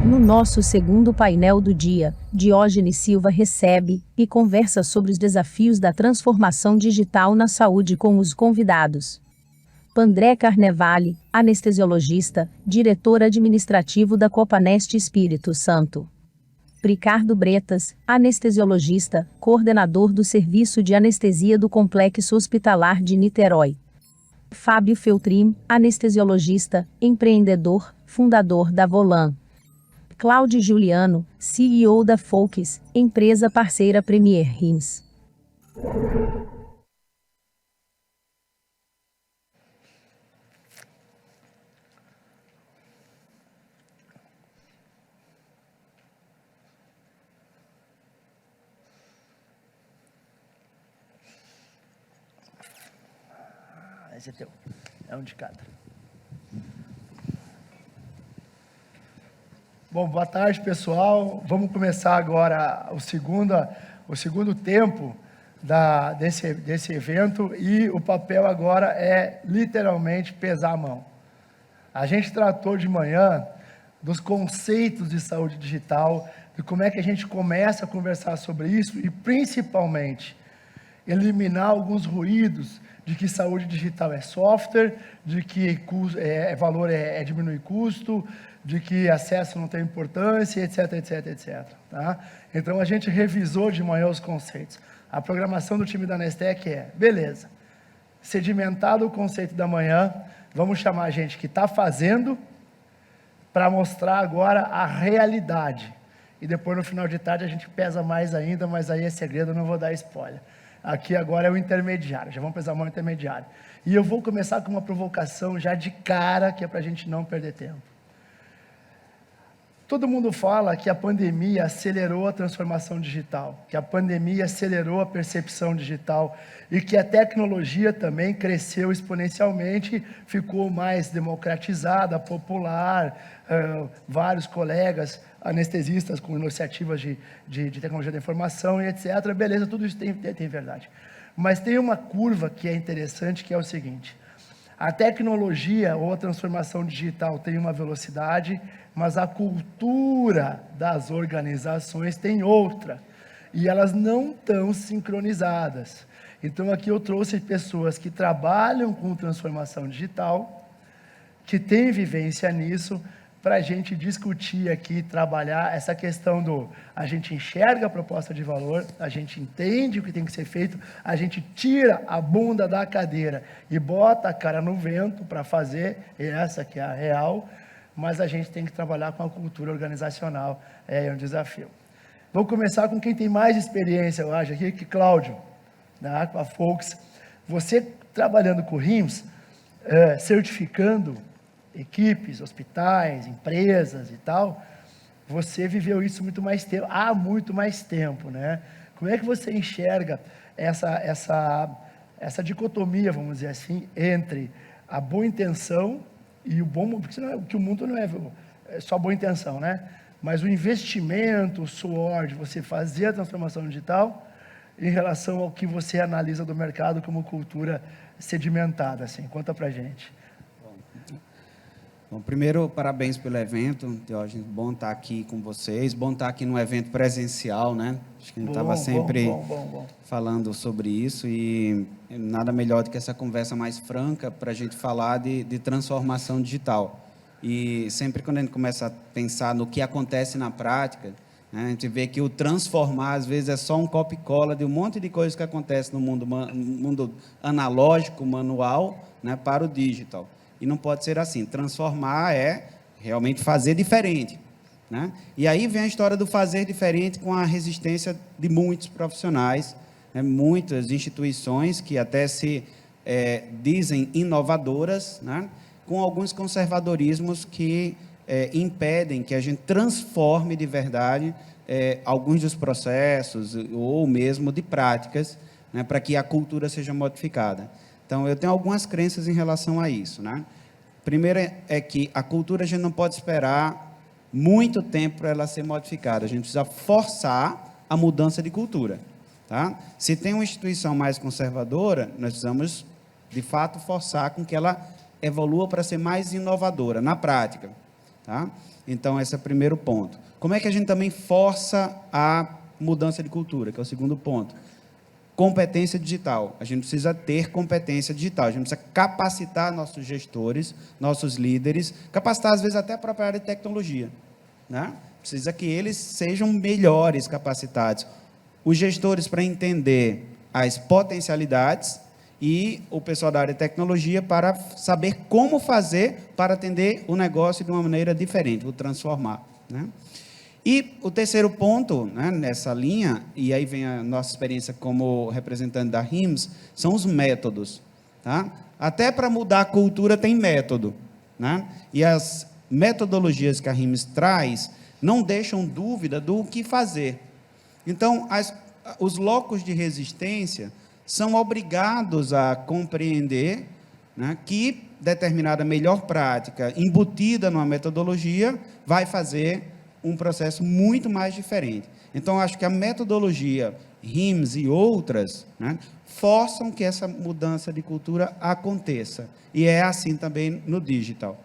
No nosso segundo painel do dia, Diógenes Silva recebe e conversa sobre os desafios da transformação digital na saúde com os convidados. Pandré Carnevale, anestesiologista, diretor administrativo da Copanest Espírito Santo. Ricardo Bretas, anestesiologista, coordenador do Serviço de Anestesia do Complexo Hospitalar de Niterói. Fábio Feltrin, anestesiologista, empreendedor, fundador da Volan. Cláudio Juliano, CEO da Focus, empresa parceira Premier Rins. Esse é teu. É um de cada. Bom, boa tarde, pessoal. Vamos começar agora o segundo tempo desse evento, e o papel agora é literalmente pesar a mão. A gente tratou de manhã dos conceitos de saúde digital, de como é que a gente começa a conversar sobre isso e, principalmente, eliminar alguns ruídos de que saúde digital é software, de que valor é diminuir custo, de que acesso não tem importância, etc, etc, etc. Tá? Então, a gente revisou de manhã os conceitos. A programação do time da Nestec beleza, sedimentado o conceito da manhã, vamos chamar a gente que está fazendo, para mostrar agora a realidade. E depois, no final de tarde, a gente pesa mais ainda, mas aí é segredo, eu não vou dar spoiler. Aqui agora é o intermediário, já vamos pesar a mão intermediário. E eu vou começar com uma provocação já de cara, que é para a gente não perder tempo. Todo mundo fala que a pandemia acelerou a transformação digital, que a pandemia acelerou a percepção digital e que a tecnologia também cresceu exponencialmente, ficou mais democratizada, popular, vários colegas anestesistas com iniciativas de tecnologia da informação e etc. Beleza, tudo isso tem verdade. Mas tem uma curva que é interessante, que é o seguinte: a tecnologia ou a transformação digital tem uma velocidade, mas a cultura das organizações tem outra, e elas não estão sincronizadas. Então aqui eu trouxe pessoas que trabalham com transformação digital, que têm vivência nisso, para a gente discutir aqui, trabalhar essa questão a gente enxerga a proposta de valor, a gente entende o que tem que ser feito, a gente tira a bunda da cadeira e bota a cara no vento para fazer, essa que é a real, mas a gente tem que trabalhar com a cultura organizacional, é um desafio. Vou começar com quem tem mais experiência, eu acho, aqui, que Cláudio, né, com a Focus. Você trabalhando com RIMS, certificando equipes, hospitais, empresas e tal, você viveu isso há muito mais tempo, né? Como é que você enxerga essa dicotomia, vamos dizer assim, entre a boa intenção e o bom, porque o mundo não é só boa intenção, né? Mas o investimento, o suor de você fazer a transformação digital em relação ao que você analisa do mercado como cultura sedimentada, assim, conta pra gente. Bom, primeiro, parabéns pelo evento, Diógenes, bom estar aqui com vocês, bom estar aqui no evento presencial, né? Acho que a gente estava sempre falando sobre isso, e nada melhor do que essa conversa mais franca para a gente falar de transformação digital. E sempre quando a gente começa a pensar no que acontece na prática, né, a gente vê que o transformar, às vezes, é só um copia e cola de um monte de coisas que acontece no mundo analógico, manual, né, para o digital. E não pode ser assim. Transformar é realmente fazer diferente, né? E aí vem a história do fazer diferente com a resistência de muitos profissionais, né? Muitas instituições que até se dizem inovadoras, né? Com alguns conservadorismos que impedem que a gente transforme de verdade alguns dos processos ou mesmo de práticas, né? Para que a cultura seja modificada. Então, eu tenho algumas crenças em relação a isso, né? Primeiro é que a cultura a gente não pode esperar muito tempo para ela ser modificada. A gente precisa forçar a mudança de cultura, tá? Se tem uma instituição mais conservadora, nós precisamos, de fato, forçar com que ela evolua para ser mais inovadora, na prática. Tá? Então, esse é o primeiro ponto. Como é que a gente também força a mudança de cultura, que é o segundo ponto? Competência digital. A gente precisa ter competência digital. A gente precisa capacitar nossos gestores, nossos líderes, capacitar, às vezes, até a própria área de tecnologia. Né? Precisa que eles sejam melhores capacitados. Os gestores para entender as potencialidades e o pessoal da área de tecnologia para saber como fazer para atender o negócio de uma maneira diferente, o transformar. Né? E o terceiro ponto, né, nessa linha, e aí vem a nossa experiência como representante da RIMS, são os métodos. Tá? Até para mudar a cultura tem método. Né? E as metodologias que a RIMS traz não deixam dúvida do que fazer. Então, os locos de resistência são obrigados a compreender, né, que determinada melhor prática embutida numa metodologia vai fazer um processo muito mais diferente. Então, acho que a metodologia RIMS e outras, né, forçam que essa mudança de cultura aconteça. E é assim também no digital.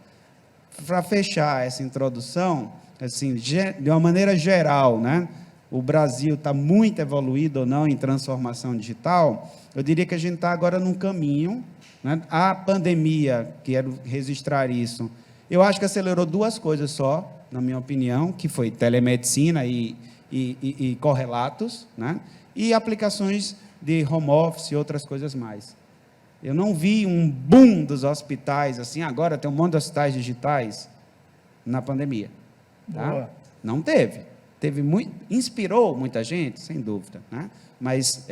Para fechar essa introdução, assim, de uma maneira geral, né, o Brasil está muito evoluído ou não em transformação digital, eu diria que a gente está agora num caminho, né? A pandemia, quero registrar isso, eu acho que acelerou duas coisas só, na minha opinião, que foi telemedicina e correlatos, né? E aplicações de home office e outras coisas mais. Eu não vi um boom dos hospitais, assim, agora tem um monte de hospitais digitais na pandemia. Tá? Não teve. Inspirou muita gente, sem dúvida, né? Mas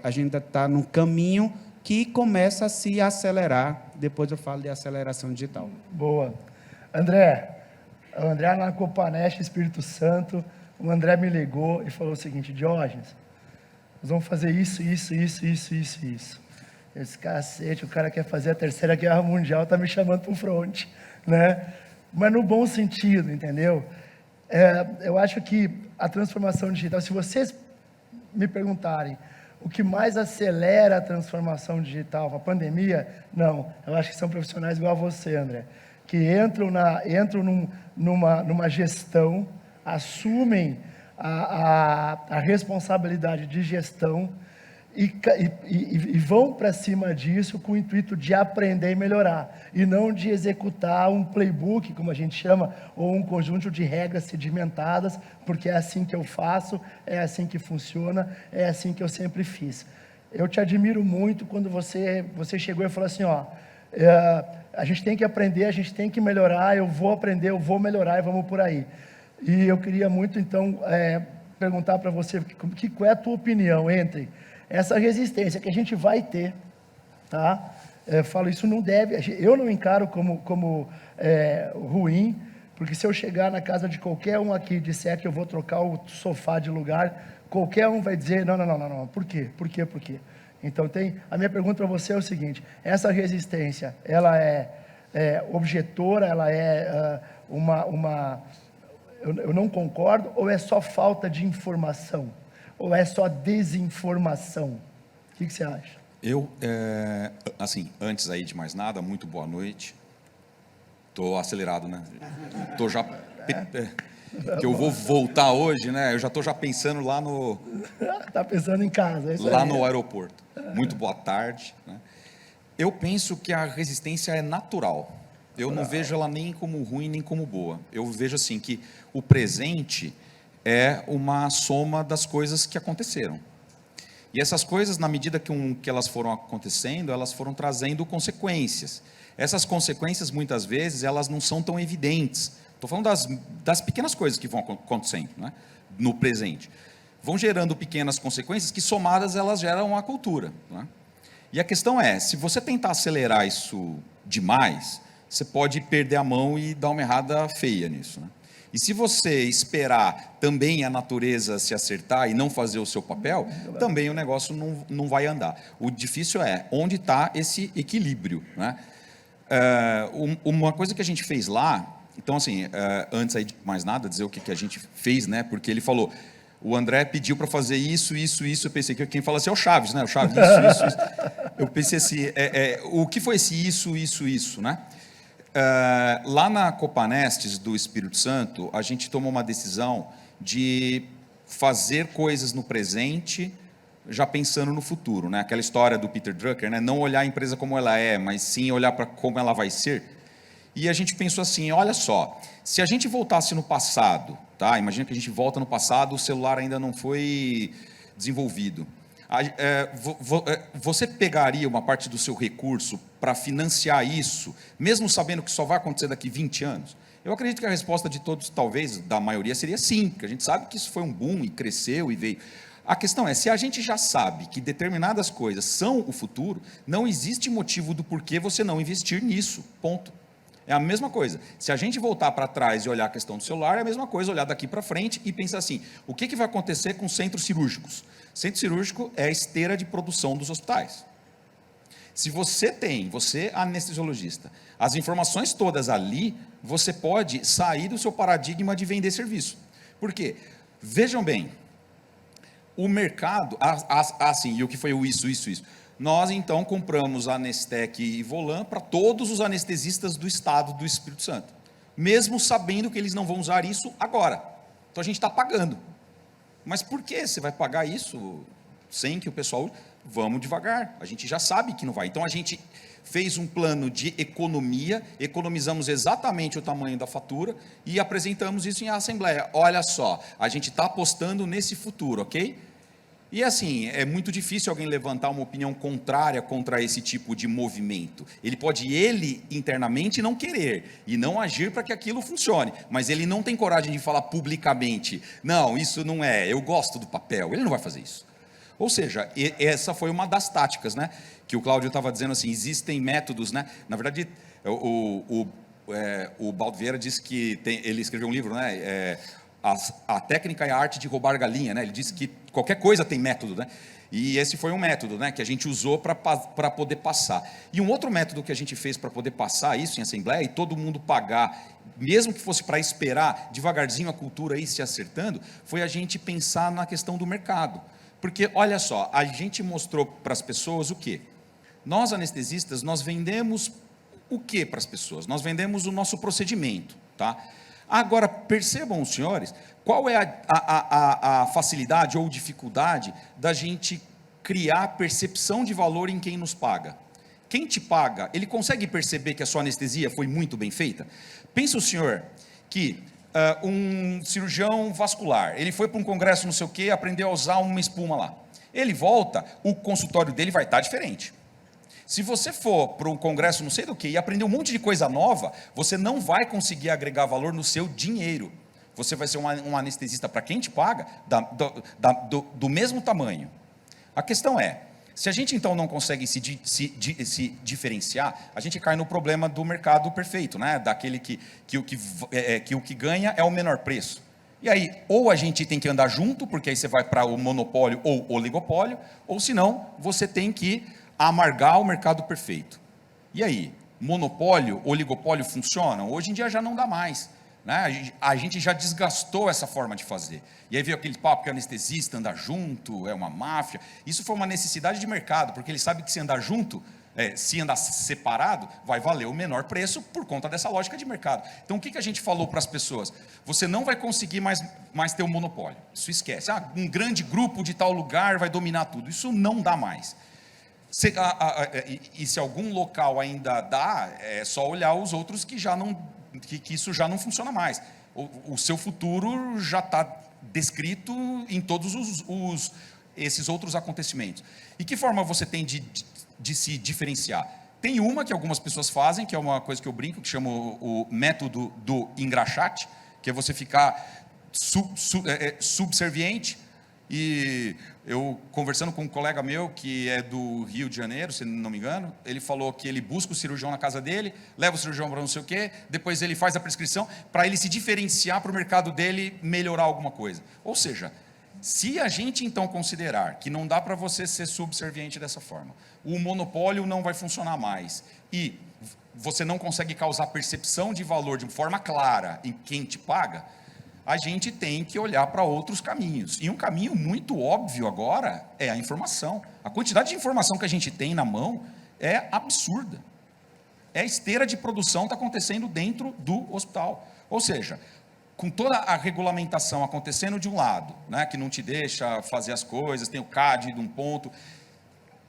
a gente está num caminho que começa a se acelerar. Depois eu falo de aceleração digital. Boa. André, o André na Copanest, Espírito Santo, o André me ligou e falou o seguinte: Diógenes, nós vamos fazer isso. Esse cacete, o cara quer fazer a Terceira Guerra Mundial, está me chamando para o front, né? Mas no bom sentido, entendeu? Eu acho que a transformação digital, se vocês me perguntarem o que mais acelera a transformação digital, a pandemia, não, eu acho que são profissionais igual a você, André, que entram numa gestão, assumem a responsabilidade de gestão e vão para cima disso com o intuito de aprender e melhorar, e não de executar um playbook, como a gente chama, ou um conjunto de regras sedimentadas, porque é assim que eu faço, é assim que funciona, é assim que eu sempre fiz. Eu te admiro muito quando você chegou e falou assim, ó, a gente tem que aprender, a gente tem que melhorar, eu vou aprender, eu vou melhorar e vamos por aí. E eu queria muito, então, perguntar para você, qual é a tua opinião entre essa resistência que a gente vai ter, tá? Eu falo, isso não deve, eu não encaro como ruim, porque se eu chegar na casa de qualquer um aqui e disser que eu vou trocar o sofá de lugar, qualquer um vai dizer, não, por quê? Então, a minha pergunta para você é o seguinte: essa resistência, ela é objetora, ela é eu não concordo, ou é só falta de informação? Ou é só desinformação? O que você acha? Eu, assim, antes aí de mais nada, muito boa noite. Estou acelerado, né? Estou já... que eu vou voltar hoje, né? Eu já estou pensando lá no... Está pensando em casa. É isso lá aí. No aeroporto. Muito boa tarde. Né? Eu penso que a resistência é natural. Eu não vejo ela nem como ruim, nem como boa. Eu vejo assim que o presente é uma soma das coisas que aconteceram. E essas coisas, na medida que elas foram acontecendo, elas foram trazendo consequências. Essas consequências, muitas vezes, elas não são tão evidentes. Estou falando das pequenas coisas que vão acontecendo, né, no presente. Vão gerando pequenas consequências que, somadas, elas geram a cultura. Né? E a questão é, se você tentar acelerar isso demais, você pode perder a mão e dar uma errada feia nisso, né? E se você esperar também a natureza se acertar e não fazer o seu papel, também o negócio não vai andar. O difícil é onde está esse equilíbrio, né? Uma coisa que a gente fez lá, então assim, antes aí de mais nada, dizer o que a gente fez, né? Porque ele falou, o André pediu para fazer isso, eu pensei que quem fala assim é o Chaves, né? O Chaves, isso. Eu pensei assim, o que foi esse isso, né? Lá na Copanestes do Espírito Santo, a gente tomou uma decisão de fazer coisas no presente, já pensando no futuro, né? Aquela história do Peter Drucker, né? Não olhar a empresa como ela é, mas sim olhar para como ela vai ser. E a gente pensou assim, olha só, se a gente voltasse no passado, tá? Imagina que a gente volta no passado, o celular ainda não foi desenvolvido. Você pegaria uma parte do seu recurso para financiar isso, mesmo sabendo que só vai acontecer daqui 20 anos? Eu acredito que a resposta de todos, talvez da maioria, seria sim, porque a gente sabe que isso foi um boom e cresceu e veio. A questão é, se a gente já sabe que determinadas coisas são o futuro, não existe motivo do porquê você não investir nisso, ponto. É a mesma coisa. Se a gente voltar para trás e olhar a questão do celular, é a mesma coisa olhar daqui para frente e pensar assim, o que vai acontecer com centros cirúrgicos? Centro cirúrgico é a esteira de produção dos hospitais. Se você anestesiologista, as informações todas ali, você pode sair do seu paradigma de vender serviço. Por quê? Vejam bem, o mercado, assim, e o que foi o isso. Nós, então, compramos a Anestec e Volan para todos os anestesistas do estado do Espírito Santo, mesmo sabendo que eles não vão usar isso agora. Então, a gente está pagando. Mas por que você vai pagar isso sem que o pessoal... Vamos devagar, a gente já sabe que não vai. Então, a gente fez um plano de economia, economizamos exatamente o tamanho da fatura e apresentamos isso em assembleia. Olha só, a gente está apostando nesse futuro, ok? E assim, é muito difícil alguém levantar uma opinião contrária contra esse tipo de movimento. Ele pode, internamente, não querer e não agir para que aquilo funcione, mas ele não tem coragem de falar publicamente, não, isso não é, eu gosto do papel, ele não vai fazer isso. Ou seja, essa foi uma das táticas, né? Que o Cláudio estava dizendo assim, existem métodos, né? Na verdade, o Baldo Vieira disse que ele escreveu um livro, né? A técnica e a arte de roubar galinha, né? Ele disse que qualquer coisa tem método, né? E esse foi um método, né? Que a gente usou para poder passar. E um outro método que a gente fez para poder passar isso em assembleia e todo mundo pagar, mesmo que fosse para esperar devagarzinho a cultura ir se acertando, foi a gente pensar na questão do mercado. Porque, olha só, a gente mostrou para as pessoas o quê? Nós, anestesistas, nós vendemos o quê para as pessoas? Nós vendemos o nosso procedimento, tá? Agora, percebam os senhores, qual é a facilidade ou dificuldade da gente criar percepção de valor em quem nos paga? Quem te paga, ele consegue perceber que a sua anestesia foi muito bem feita? Pensa o senhor que... um cirurgião vascular, ele foi para um congresso não sei o que, aprendeu a usar uma espuma lá. Ele volta, o consultório dele vai estar diferente. Se você for para um congresso não sei do que e aprender um monte de coisa nova, você não vai conseguir agregar valor no seu dinheiro. Você vai ser um anestesista para quem te paga, do mesmo tamanho. A questão é, se a gente então não consegue se diferenciar, a gente cai no problema do mercado perfeito, né? Daquele que o que ganha é o menor preço. E aí, ou a gente tem que andar junto, porque aí você vai para o monopólio ou oligopólio, ou senão você tem que amargar o mercado perfeito. E aí, monopólio, oligopólio funcionam? Hoje em dia já não dá mais. Né? A gente já desgastou essa forma de fazer. E aí veio aquele papo que anestesista anda junto, é uma máfia. Isso foi uma necessidade de mercado, porque ele sabe que se andar junto, se andar separado, vai valer o menor preço por conta dessa lógica de mercado. Então, o que a gente falou para as pessoas? Você não vai conseguir mais ter um monopólio. Isso esquece. Um grande grupo de tal lugar vai dominar tudo. Isso não dá mais. E se algum local ainda dá, é só olhar os outros que já não... que isso já não funciona mais. O seu futuro já está descrito em todos esses outros acontecimentos. E que forma você tem de se diferenciar? Tem uma que algumas pessoas fazem, que é uma coisa que eu brinco, que chama o método do engraxate, que é você ficar subserviente. E eu, conversando com um colega meu, que é do Rio de Janeiro, se não me engano, ele falou que ele busca o cirurgião na casa dele, leva o cirurgião para não sei o quê, depois ele faz a prescrição, para ele se diferenciar para o mercado dele melhorar alguma coisa. Ou seja, se a gente então considerar que não dá para você ser subserviente dessa forma, o monopólio não vai funcionar mais, e você não consegue causar percepção de valor de forma clara em quem te paga, a gente tem que olhar para outros caminhos. E um caminho muito óbvio agora é a informação. A quantidade de informação que a gente tem na mão é absurda. é a esteira de produção que está acontecendo dentro do hospital. Ou seja, com toda a regulamentação acontecendo de um lado, né, que não te deixa fazer as coisas, tem o CAD de um ponto,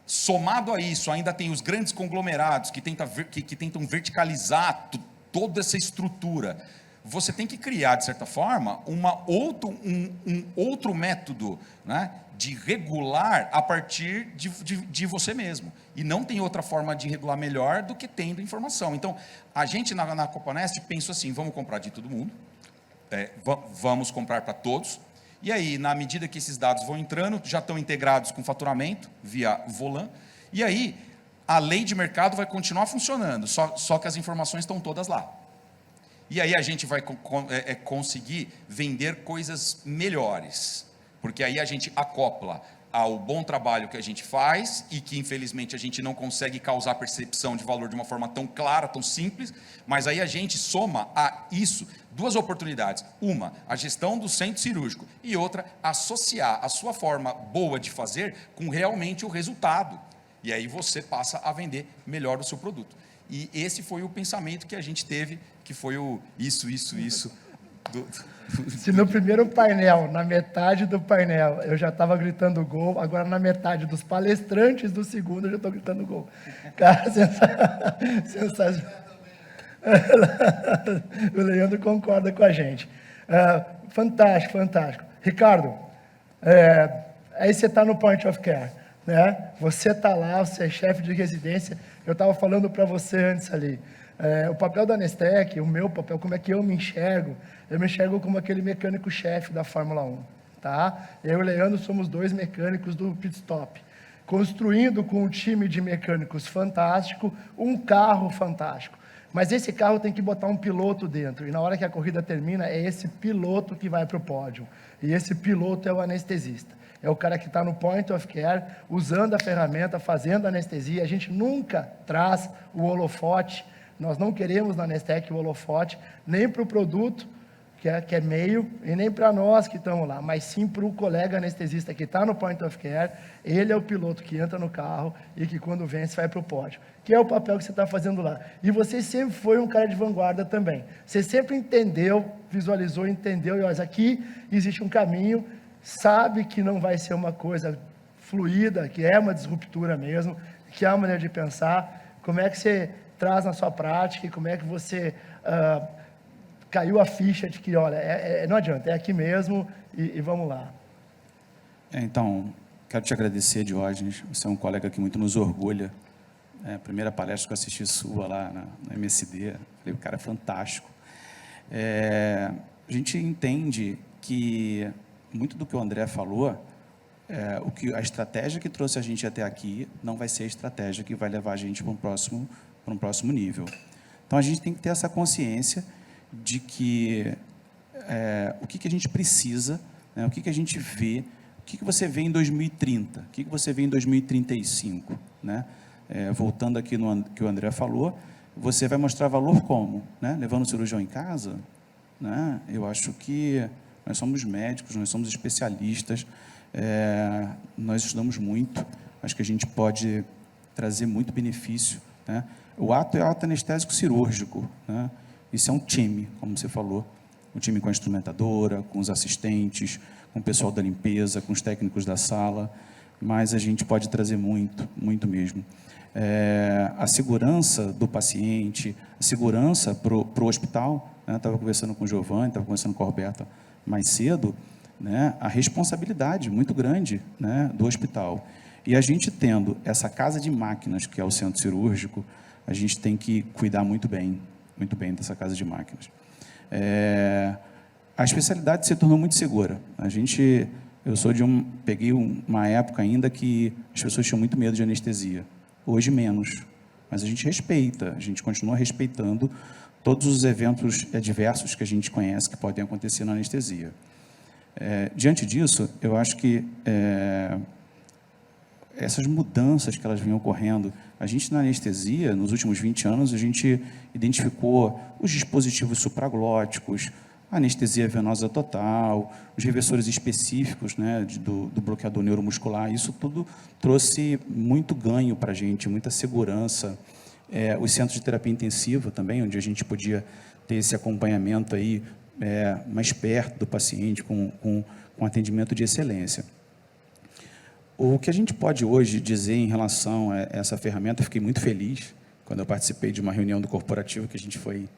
somado a isso, ainda tem os grandes conglomerados que tentam verticalizar toda essa estrutura. Você tem que criar, de certa forma, um outro método, né, de regular a partir de você mesmo. E não tem outra forma de regular melhor do que tendo informação. Então, a gente na Copanest pensou assim, vamos comprar de todo mundo, vamos comprar para todos, e aí, na medida que esses dados vão entrando, já estão integrados com faturamento, via Volan, e aí, a lei de mercado vai continuar funcionando, só que as informações estão todas lá. E aí a gente vai conseguir vender coisas melhores, porque aí a gente acopla ao bom trabalho que a gente faz e que, infelizmente, a gente não consegue causar percepção de valor de uma forma tão clara, tão simples, mas aí a gente soma a isso duas oportunidades. Uma, a gestão do centro cirúrgico, e outra, associar a sua forma boa de fazer com realmente o resultado. E aí você passa a vender melhor o seu produto. E esse foi o pensamento que a gente teve, que foi o isso. Se no primeiro painel, na metade do painel, eu já estava gritando gol, agora na metade dos palestrantes do segundo eu já estou gritando gol. Cara, sensacional. O Leandro concorda com a gente. Fantástico, fantástico. Ricardo, aí você está no Point of Care, né? Você está lá, você é chefe de residência. Eu estava falando para você antes ali. O papel da Nestec, o meu papel, como é que eu me enxergo como aquele mecânico-chefe da Fórmula 1, tá? Eu e o Leandro somos 2 mecânicos do pit stop, construindo com um time de mecânicos fantástico, um carro fantástico. Mas esse carro tem que botar um piloto dentro, e na hora que a corrida termina, é esse piloto que vai para o pódio, e esse piloto é o anestesista. É o cara que está no Point of Care, usando a ferramenta, fazendo anestesia. A gente nunca traz o holofote. Nós não queremos na Nestec o holofote, nem para o produto, que é meio, e nem para nós que estamos lá, mas sim para o colega anestesista que está no Point of Care. Ele é o piloto que entra no carro e que, quando vence, vai para o pódio, que é o papel que você está fazendo lá. E você sempre foi um cara de vanguarda também. Você sempre entendeu, visualizou, entendeu, e olha, aqui existe um caminho, sabe que não vai ser uma coisa fluida, que é uma disruptura mesmo, que é uma maneira de pensar. Como é que você traz na sua prática e como é que você caiu a ficha de que, olha, não adianta, é aqui mesmo e vamos lá. Então, quero te agradecer, Diógenes, você é um colega que muito nos orgulha. A primeira palestra que eu assisti sua lá na MSD, falei, o cara é fantástico. A gente entende que muito do que o André falou, a estratégia que trouxe a gente até aqui não vai ser a estratégia que vai levar a gente para um próximo nível. Então, a gente tem que ter essa consciência de que o que a gente precisa, né, o que a gente vê, o que você vê em 2030, o que você vê em 2035, né? Voltando aqui no que o André falou, você vai mostrar valor como? Né? Levando o cirurgião em casa? Né? Eu acho que nós somos médicos, nós somos especialistas, nós estudamos muito, acho que a gente pode trazer muito benefício, né? O ato é ato anestésico cirúrgico, né? Isso é um time, como você falou, um time com a instrumentadora, com os assistentes, com o pessoal da limpeza, com os técnicos da sala, mas a gente pode trazer muito, muito mesmo. A segurança do paciente, a segurança para o hospital, né? Estava conversando com o Giovanni, estava conversando com a Roberta mais cedo, né? A responsabilidade muito grande, né, do hospital. E a gente tendo essa casa de máquinas, que é o centro cirúrgico, a gente tem que cuidar muito bem dessa casa de máquinas. A especialidade se tornou muito segura. Peguei uma época ainda que as pessoas tinham muito medo de anestesia. Hoje menos, mas a gente respeita, a gente continua respeitando todos os eventos adversos que a gente conhece que podem acontecer na anestesia. Diante disso, eu acho que essas mudanças que elas vinham ocorrendo, a gente na anestesia, nos últimos 20 anos, a gente identificou os dispositivos supraglóticos, a anestesia venosa total, os reversores específicos, né, do bloqueador neuromuscular. Isso tudo trouxe muito ganho para a gente, muita segurança, os centros de terapia intensiva também, onde a gente podia ter esse acompanhamento aí mais perto do paciente, com atendimento de excelência. O que a gente pode hoje dizer em relação a essa ferramenta, eu fiquei muito feliz quando eu participei de uma reunião do corporativo, que a gente foi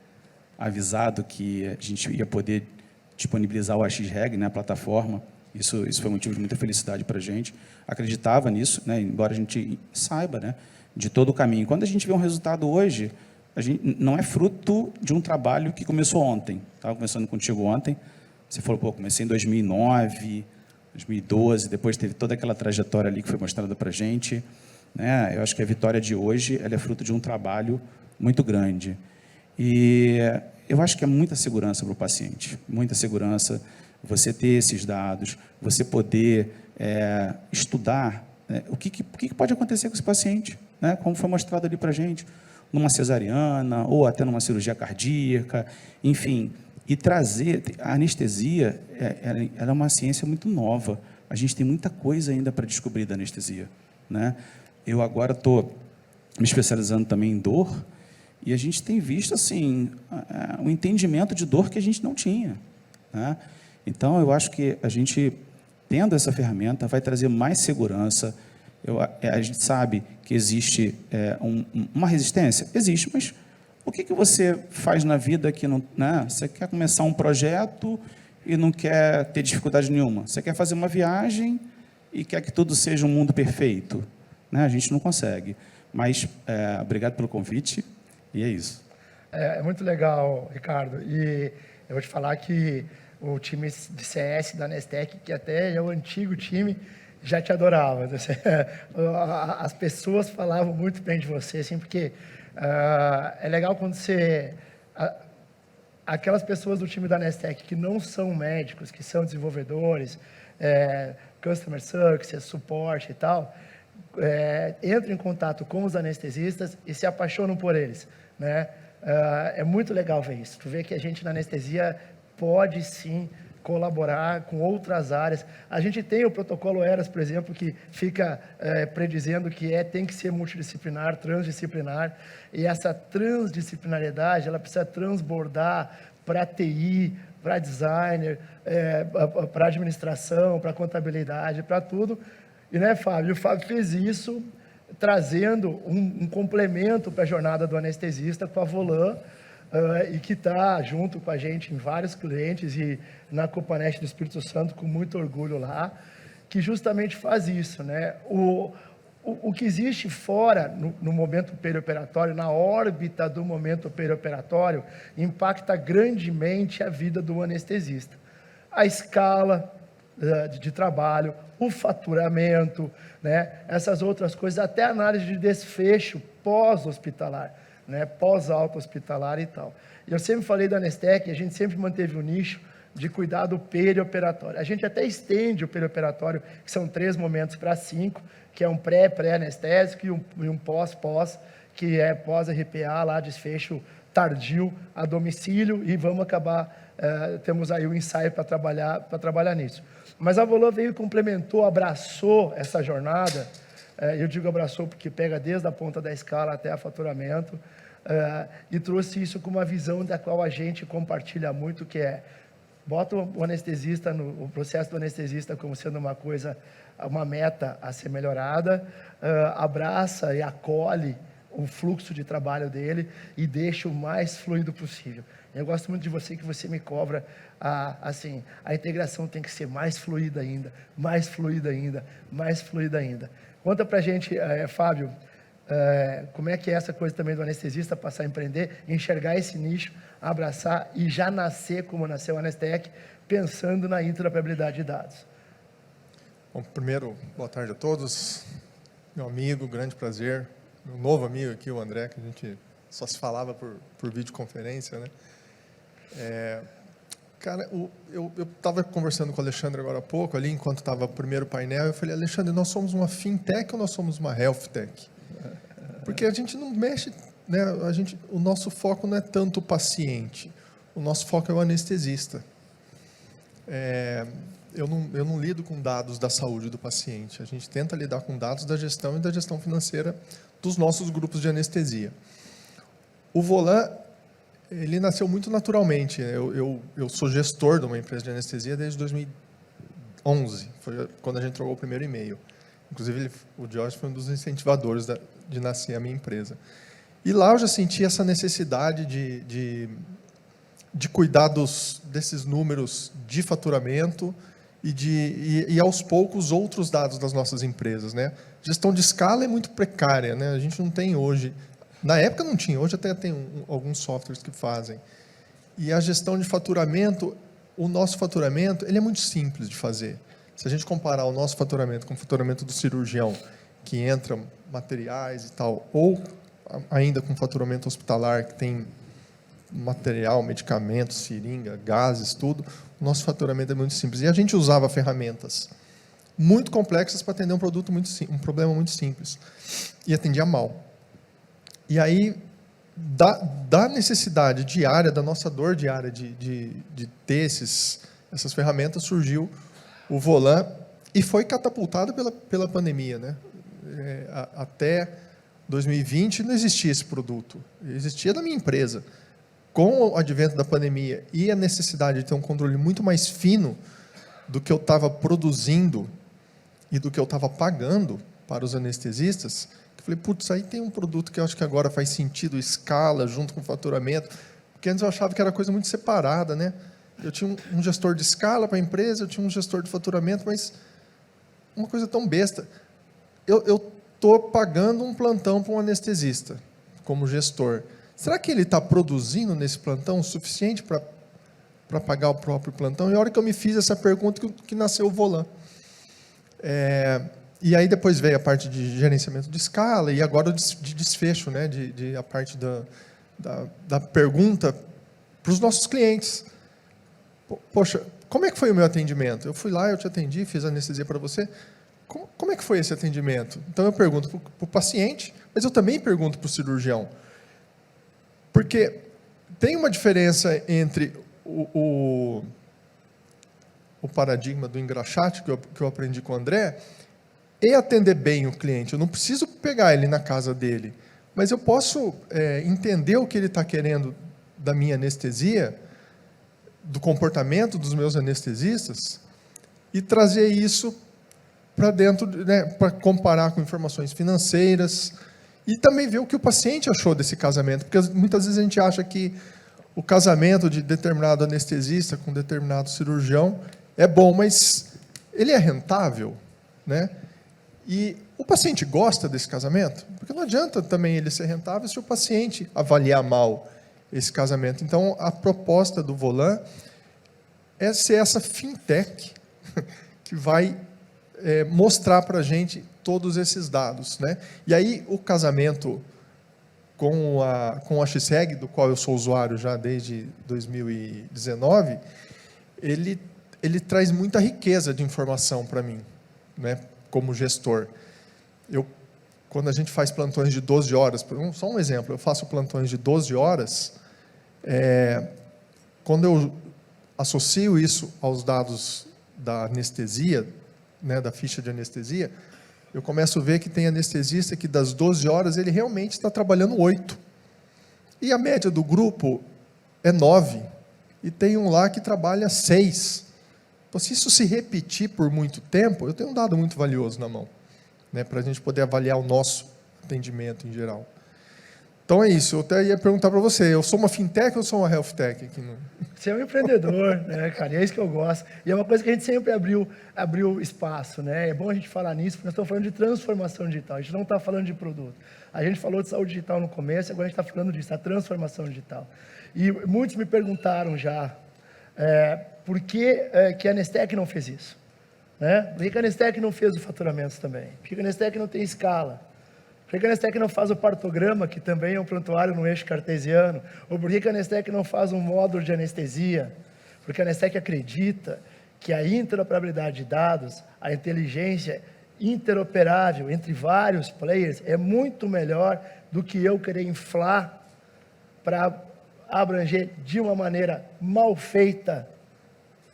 avisado que a gente ia poder disponibilizar o AXREG, né, a plataforma. Isso foi motivo de muita felicidade para a gente. Acreditava nisso, né, embora a gente saiba, né, de todo o caminho. Quando a gente vê um resultado hoje, a gente não é fruto de um trabalho que começou ontem. Estava conversando contigo ontem, você falou, pô, comecei em 2009, 2012, depois teve toda aquela trajetória ali que foi mostrada para a gente, né? Eu acho que a vitória de hoje ela é fruto de um trabalho muito grande. E eu acho que é muita segurança para o paciente, muita segurança, você ter esses dados, você poder estudar o que pode acontecer com esse paciente, né? Como foi mostrado ali para a gente, numa cesariana, ou até numa cirurgia cardíaca, enfim. E trazer a anestesia, ela é uma ciência muito nova. A gente tem muita coisa ainda para descobrir da anestesia, né? Eu agora estou me especializando também em dor, e a gente tem visto assim um entendimento de dor que a gente não tinha, né? Então, eu acho que a gente, tendo essa ferramenta, vai trazer mais segurança. A gente sabe que existe uma resistência? Existe, mas o que você faz na vida que não... Né? Você quer começar um projeto e não quer ter dificuldade nenhuma. Você quer fazer uma viagem e quer que tudo seja um mundo perfeito, né? A gente não consegue. Mas, obrigado pelo convite, e é isso. É muito legal, Ricardo. E eu vou te falar que o time de CS da Nestec, que até é o antigo time, já te adorava. As pessoas falavam muito bem de você, assim, porque é legal quando você... aquelas pessoas do time da Nestec que não são médicos, que são desenvolvedores, customer success, suporte e tal, entram em contato com os anestesistas e se apaixonam por eles, né? É muito legal ver isso. Tu vê que a gente na anestesia pode sim colaborar com outras áreas. A gente tem o protocolo ERAS, por exemplo, que fica predizendo que tem que ser multidisciplinar, transdisciplinar, e essa transdisciplinariedade, ela precisa transbordar para TI, para designer, para administração, para contabilidade, para tudo. E, né, Fábio? O Fábio fez isso trazendo um complemento para a jornada do anestesista com a Volan, e que está junto com a gente em vários clientes e na Copanet do Espírito Santo, com muito orgulho lá, que justamente faz isso, né? O que existe fora, no momento perioperatório, na órbita do momento perioperatório, impacta grandemente a vida do anestesista. A escala de trabalho, o faturamento, né? Essas outras coisas, até a análise de desfecho pós-hospitalar, né? Pós-alta hospitalar e tal. E eu sempre falei da Nestec, a gente sempre manteve o nicho de cuidado perioperatório. A gente até estende o perioperatório, que são 3 momentos para 5, que é um pré-anestésico e um pós-pós, que é pós-RPA, lá desfecho tardio a domicílio, e vamos acabar, temos aí o ensaio para trabalhar nisso. Mas a Volan veio e complementou, abraçou essa jornada, eu digo abraçou porque pega desde a ponta da escala até o faturamento, e trouxe isso com uma visão da qual a gente compartilha muito, que bota o anestesista, o processo do anestesista como sendo uma meta a ser melhorada, abraça e acolhe o fluxo de trabalho dele e deixa o mais fluido possível. Eu gosto muito de você, que você me cobra, assim, a integração tem que ser mais fluida ainda, mais fluida ainda, mais fluida ainda. Conta pra gente, Fábio, como é que é essa coisa também do anestesista passar a empreender, enxergar esse nicho, abraçar e já nascer como nasceu a Nestec, pensando na interoperabilidade de dados. Bom, primeiro, boa tarde a todos. Meu amigo, grande prazer. Meu novo amigo aqui, o André, que a gente só se falava por videoconferência, né? Cara, eu estava conversando com o Alexandre agora há pouco, ali, enquanto estava o primeiro painel, eu falei, Alexandre, nós somos uma fintech ou nós somos uma health tech? Porque a gente não mexe, né? O nosso foco não é tanto o paciente, o nosso foco é o anestesista. eu não lido com dados da saúde do paciente. A gente tenta lidar com dados da gestão e da gestão financeira dos nossos grupos de anestesia. O Volan, ele nasceu muito naturalmente. Eu sou gestor de uma empresa de anestesia desde 2011, foi quando a gente trocou o primeiro e-mail. Inclusive, o Jorge foi um dos incentivadores de nascer a minha empresa. E lá eu já senti essa necessidade de cuidar desses números de faturamento e aos poucos, outros dados das nossas empresas, né? Gestão de escala é muito precária, né? A gente não tem hoje... Na época não tinha, hoje até tem alguns softwares que fazem. E a gestão de faturamento, o nosso faturamento, ele é muito simples de fazer. Se a gente comparar o nosso faturamento com o faturamento do cirurgião, que entra materiais e tal, ou ainda com faturamento hospitalar, que tem material, medicamentos, seringa, gases, tudo, o nosso faturamento é muito simples. E a gente usava ferramentas muito complexas para atender um problema muito simples. E atendia mal. E aí, da necessidade diária, da nossa dor diária de ter essas ferramentas, surgiu o Volan e foi catapultado pela pandemia, né? Até 2020 não existia esse produto, existia da minha empresa. Com o advento da pandemia e a necessidade de ter um controle muito mais fino do que eu estava produzindo e do que eu estava pagando para os anestesistas, eu falei, putz, aí tem um produto que eu acho que agora faz sentido, escala, junto com o faturamento, porque antes eu achava que era coisa muito separada, né? Eu tinha um gestor de escala para a empresa, eu tinha um gestor de faturamento, mas uma coisa tão besta. Eu estou pagando um plantão para um anestesista, como gestor. Será que ele está produzindo nesse plantão o suficiente para pagar o próprio plantão? E a hora que eu me fiz essa pergunta, que nasceu o Volan. E aí depois veio a parte de gerenciamento de escala e agora de desfecho, né? A parte da pergunta para os nossos clientes. Poxa, como é que foi o meu atendimento? Eu fui lá, eu te atendi, fiz anestesia para você. Como é que foi esse atendimento? Então eu pergunto para o paciente, mas eu também pergunto para o cirurgião. Porque tem uma diferença entre o paradigma do engraxate, que eu aprendi com o André, e atender bem o cliente. Eu não preciso pegar ele na casa dele, mas eu posso entender o que ele está querendo da minha anestesia, do comportamento dos meus anestesistas, e trazer isso para dentro, né, para comparar com informações financeiras, e também ver o que o paciente achou desse casamento, porque muitas vezes a gente acha que o casamento de determinado anestesista com determinado cirurgião é bom, mas ele é rentável, né? E o paciente gosta desse casamento? Porque não adianta também ele ser rentável se o paciente avaliar mal esse casamento. Então, a proposta do Volan é ser essa fintech que vai mostrar para a gente todos esses dados, né? E aí o casamento com a XSEG, do qual eu sou usuário já desde 2019, ele traz muita riqueza de informação para mim, né? Como gestor. Quando a gente faz plantões de 12 horas, só um exemplo, eu faço plantões de 12 horas, quando eu associo isso aos dados da anestesia, né, da ficha de anestesia, eu começo a ver que tem anestesista que das 12 horas ele realmente está trabalhando 8. E a média do grupo é 9. E tem um lá que trabalha 6. Então, se isso se repetir por muito tempo, eu tenho um dado muito valioso na mão, né, para a gente poder avaliar o nosso atendimento em geral. Então é isso, eu até ia perguntar para você, eu sou uma fintech ou sou uma health tech? Aqui no... Você é um empreendedor, né, cara? E é isso que eu gosto. E é uma coisa que a gente sempre abriu espaço, né? É bom a gente falar nisso, porque nós estamos falando de transformação digital. A gente não está falando de produto. A gente falou de saúde digital no começo, agora a gente está falando disso, a transformação digital. E muitos me perguntaram já, por que a Nestec não fez isso? Né? Por que a Nestec não fez o faturamento também? Por que a Nestec não tem escala? Por que a Nestec não faz o partograma, que também é um prontuário no eixo cartesiano? Ou por que a Nestec não faz um módulo de anestesia? Porque a Nestec acredita que a interoperabilidade de dados, a inteligência interoperável entre vários players é muito melhor do que eu querer inflar para abranger de uma maneira mal feita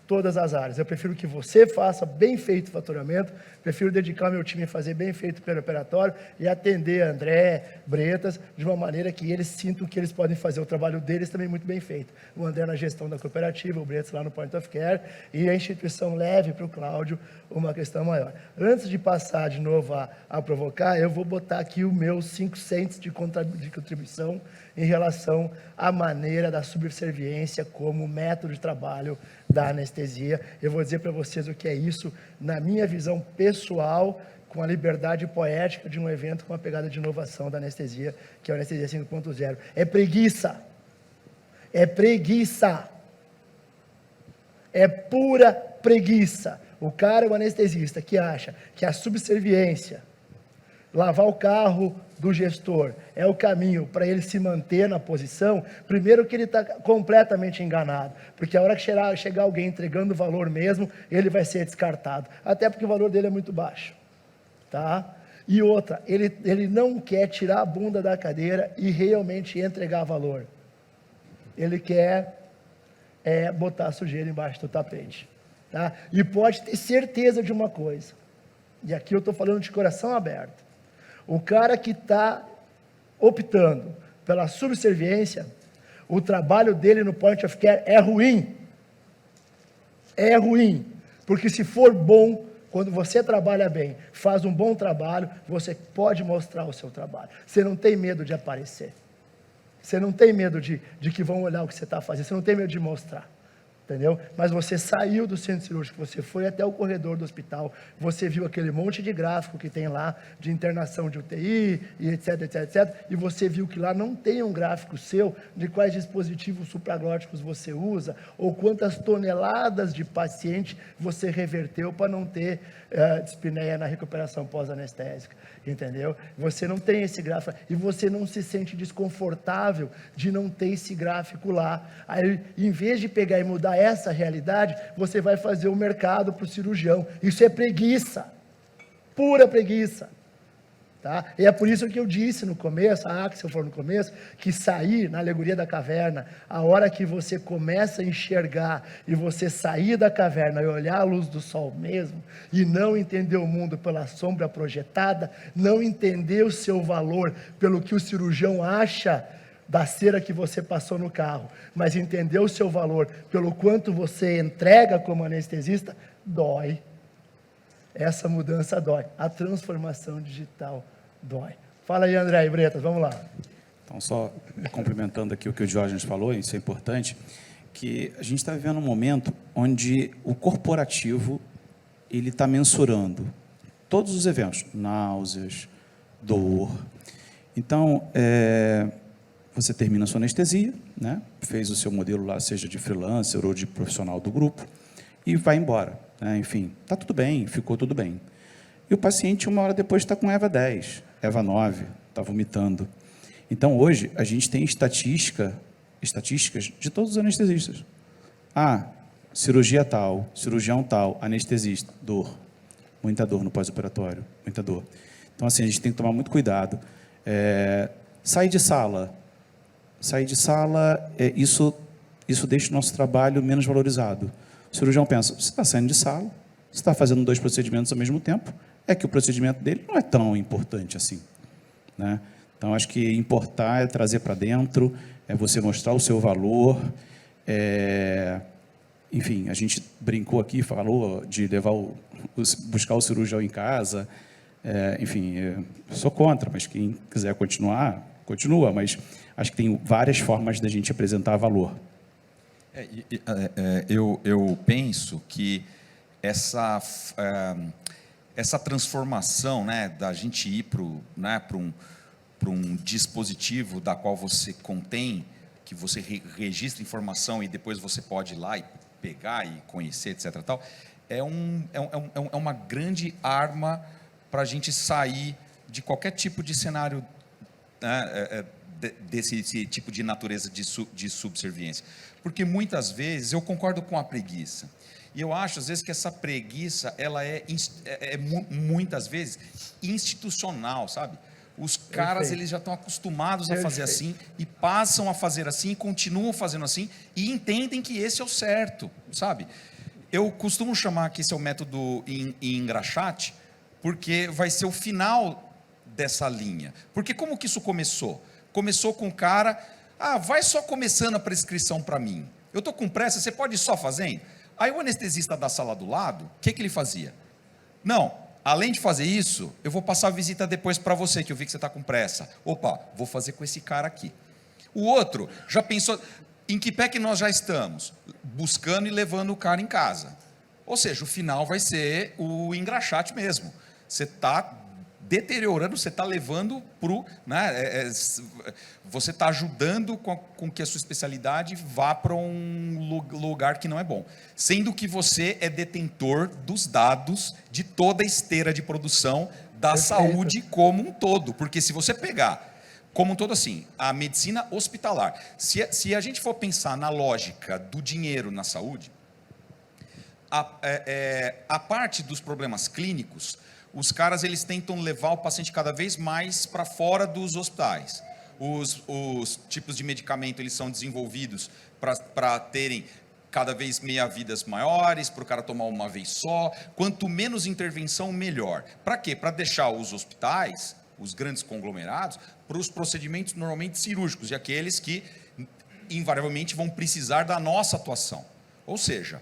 todas as áreas. Eu prefiro que você faça bem feito o faturamento, prefiro dedicar meu time a fazer bem feito o pré-operatório e atender André, Bretas, de uma maneira que eles sintam que eles podem fazer o trabalho deles também muito bem feito. O André na gestão da cooperativa, o Bretas lá no Point of Care, e a instituição leve para o Cláudio uma questão maior. Antes de passar de novo a provocar, eu vou botar aqui o meu 5 cents de contribuição em relação à maneira da subserviência como método de trabalho da anestesia. Eu vou dizer para vocês o que é isso, na minha visão pessoal, com a liberdade poética de um evento com uma pegada de inovação da anestesia, que é a anestesia 5.0. É preguiça. É preguiça. É pura preguiça. O cara, o anestesista, que acha que a subserviência, lavar o carro do gestor, é o caminho para ele se manter na posição, primeiro que ele está completamente enganado, porque a hora que chegar alguém entregando valor mesmo, ele vai ser descartado, até porque o valor dele é muito baixo, tá? E outra, ele não quer tirar a bunda da cadeira e realmente entregar valor, ele quer botar a sujeira embaixo do tapete, tá? E pode ter certeza de uma coisa, e aqui eu estou falando de coração aberto, o cara que está optando pela subserviência, o trabalho dele no Point of Care é ruim. É ruim. Porque se for bom, quando você trabalha bem, faz um bom trabalho, você pode mostrar o seu trabalho. Você não tem medo de aparecer. Você não tem medo de que vão olhar o que você está fazendo. Você não tem medo de mostrar. Entendeu? Mas você saiu do centro cirúrgico, você foi até o corredor do hospital, você viu aquele monte de gráfico que tem lá, de internação de UTI, e etc, etc, etc, e você viu que lá não tem um gráfico seu de quais dispositivos supraglóticos você usa, ou quantas toneladas de paciente você reverteu para não ter dispneia na recuperação pós-anestésica, entendeu? Você não tem esse gráfico, e você não se sente desconfortável de não ter esse gráfico lá. Aí, em vez de pegar e mudar essa realidade, você vai fazer o mercado para o cirurgião. Isso é preguiça, pura preguiça. Tá? E é por isso que eu disse no começo, a Axel falou no começo, que sair na alegoria da caverna, a hora que você começa a enxergar e você sair da caverna e olhar a luz do sol mesmo, e não entender o mundo pela sombra projetada, não entender o seu valor pelo que o cirurgião acha da cera que você passou no carro, mas entender o seu valor pelo quanto você entrega como anestesista, dói. Essa mudança dói. A transformação digital dói. Fala aí, André e Bretas, vamos lá. Então, só complementando aqui o que o Diógenes falou, isso é importante, que a gente está vivendo um momento onde o corporativo ele está mensurando todos os eventos, náuseas, dor. Então, você termina a sua anestesia, né? Fez o seu modelo lá, seja de freelancer ou de profissional do grupo, e vai embora. Enfim, está tudo bem, ficou tudo bem. E o paciente, uma hora depois, está com EVA 10, EVA 9, está vomitando. Então, hoje, a gente tem estatísticas de todos os anestesistas. Cirurgia tal, cirurgião tal, anestesista, dor. Muita dor no pós-operatório, muita dor. Então, assim, a gente tem que tomar muito cuidado. Sair de sala, isso deixa o nosso trabalho menos valorizado. O cirurgião pensa, você está saindo de sala, você está fazendo 2 procedimentos ao mesmo tempo, é que o procedimento dele não é tão importante assim, né? Então, acho que importar é trazer para dentro, é você mostrar o seu valor, enfim, a gente brincou aqui, falou de buscar o cirurgião em casa, enfim, eu sou contra, mas quem quiser continuar, continua, mas acho que tem várias formas da gente apresentar valor. Eu penso que essa transformação, né, da gente ir para um dispositivo da qual você contém, que você registra informação e depois você pode ir lá e pegar e conhecer, etc. Tal, é uma grande arma para a gente sair de qualquer tipo de cenário, né, desse tipo de natureza de subserviência. Porque muitas vezes eu concordo com a preguiça. E eu acho, às vezes, que essa preguiça, ela é muitas vezes institucional, sabe? Os caras, eles já estão acostumados a fazer assim, e passam a fazer assim, e continuam fazendo assim, e entendem que esse é o certo, sabe? Eu costumo chamar que esse é o método em engraxate, porque vai ser o final dessa linha. Porque como que isso começou? Começou com o cara, vai só começando a prescrição para mim. Eu estou com pressa, você pode ir só fazendo? Aí o anestesista da sala do lado, o que ele fazia? Não, além de fazer isso, eu vou passar a visita depois para você, que eu vi que você está com pressa. Opa, vou fazer com esse cara aqui. O outro já pensou, em que pé que nós já estamos? Buscando e levando o cara em casa. Ou seja, o final vai ser o engraxate mesmo. Você está deteriorando, você está levando para o... você está ajudando com que a sua especialidade vá para um lugar que não é bom. Sendo que você é detentor dos dados de toda a esteira de produção da saúde como um todo. Porque se você pegar, como um todo assim, a medicina hospitalar, se a gente for pensar na lógica do dinheiro na saúde, a parte dos problemas clínicos, os caras eles tentam levar o paciente cada vez mais para fora dos hospitais. Os tipos de medicamento eles são desenvolvidos para terem cada vez meia-vidas maiores, para o cara tomar uma vez só. Quanto menos intervenção, melhor. Para quê? Para deixar os hospitais, os grandes conglomerados, para os procedimentos normalmente cirúrgicos, e aqueles que invariavelmente vão precisar da nossa atuação. Ou seja,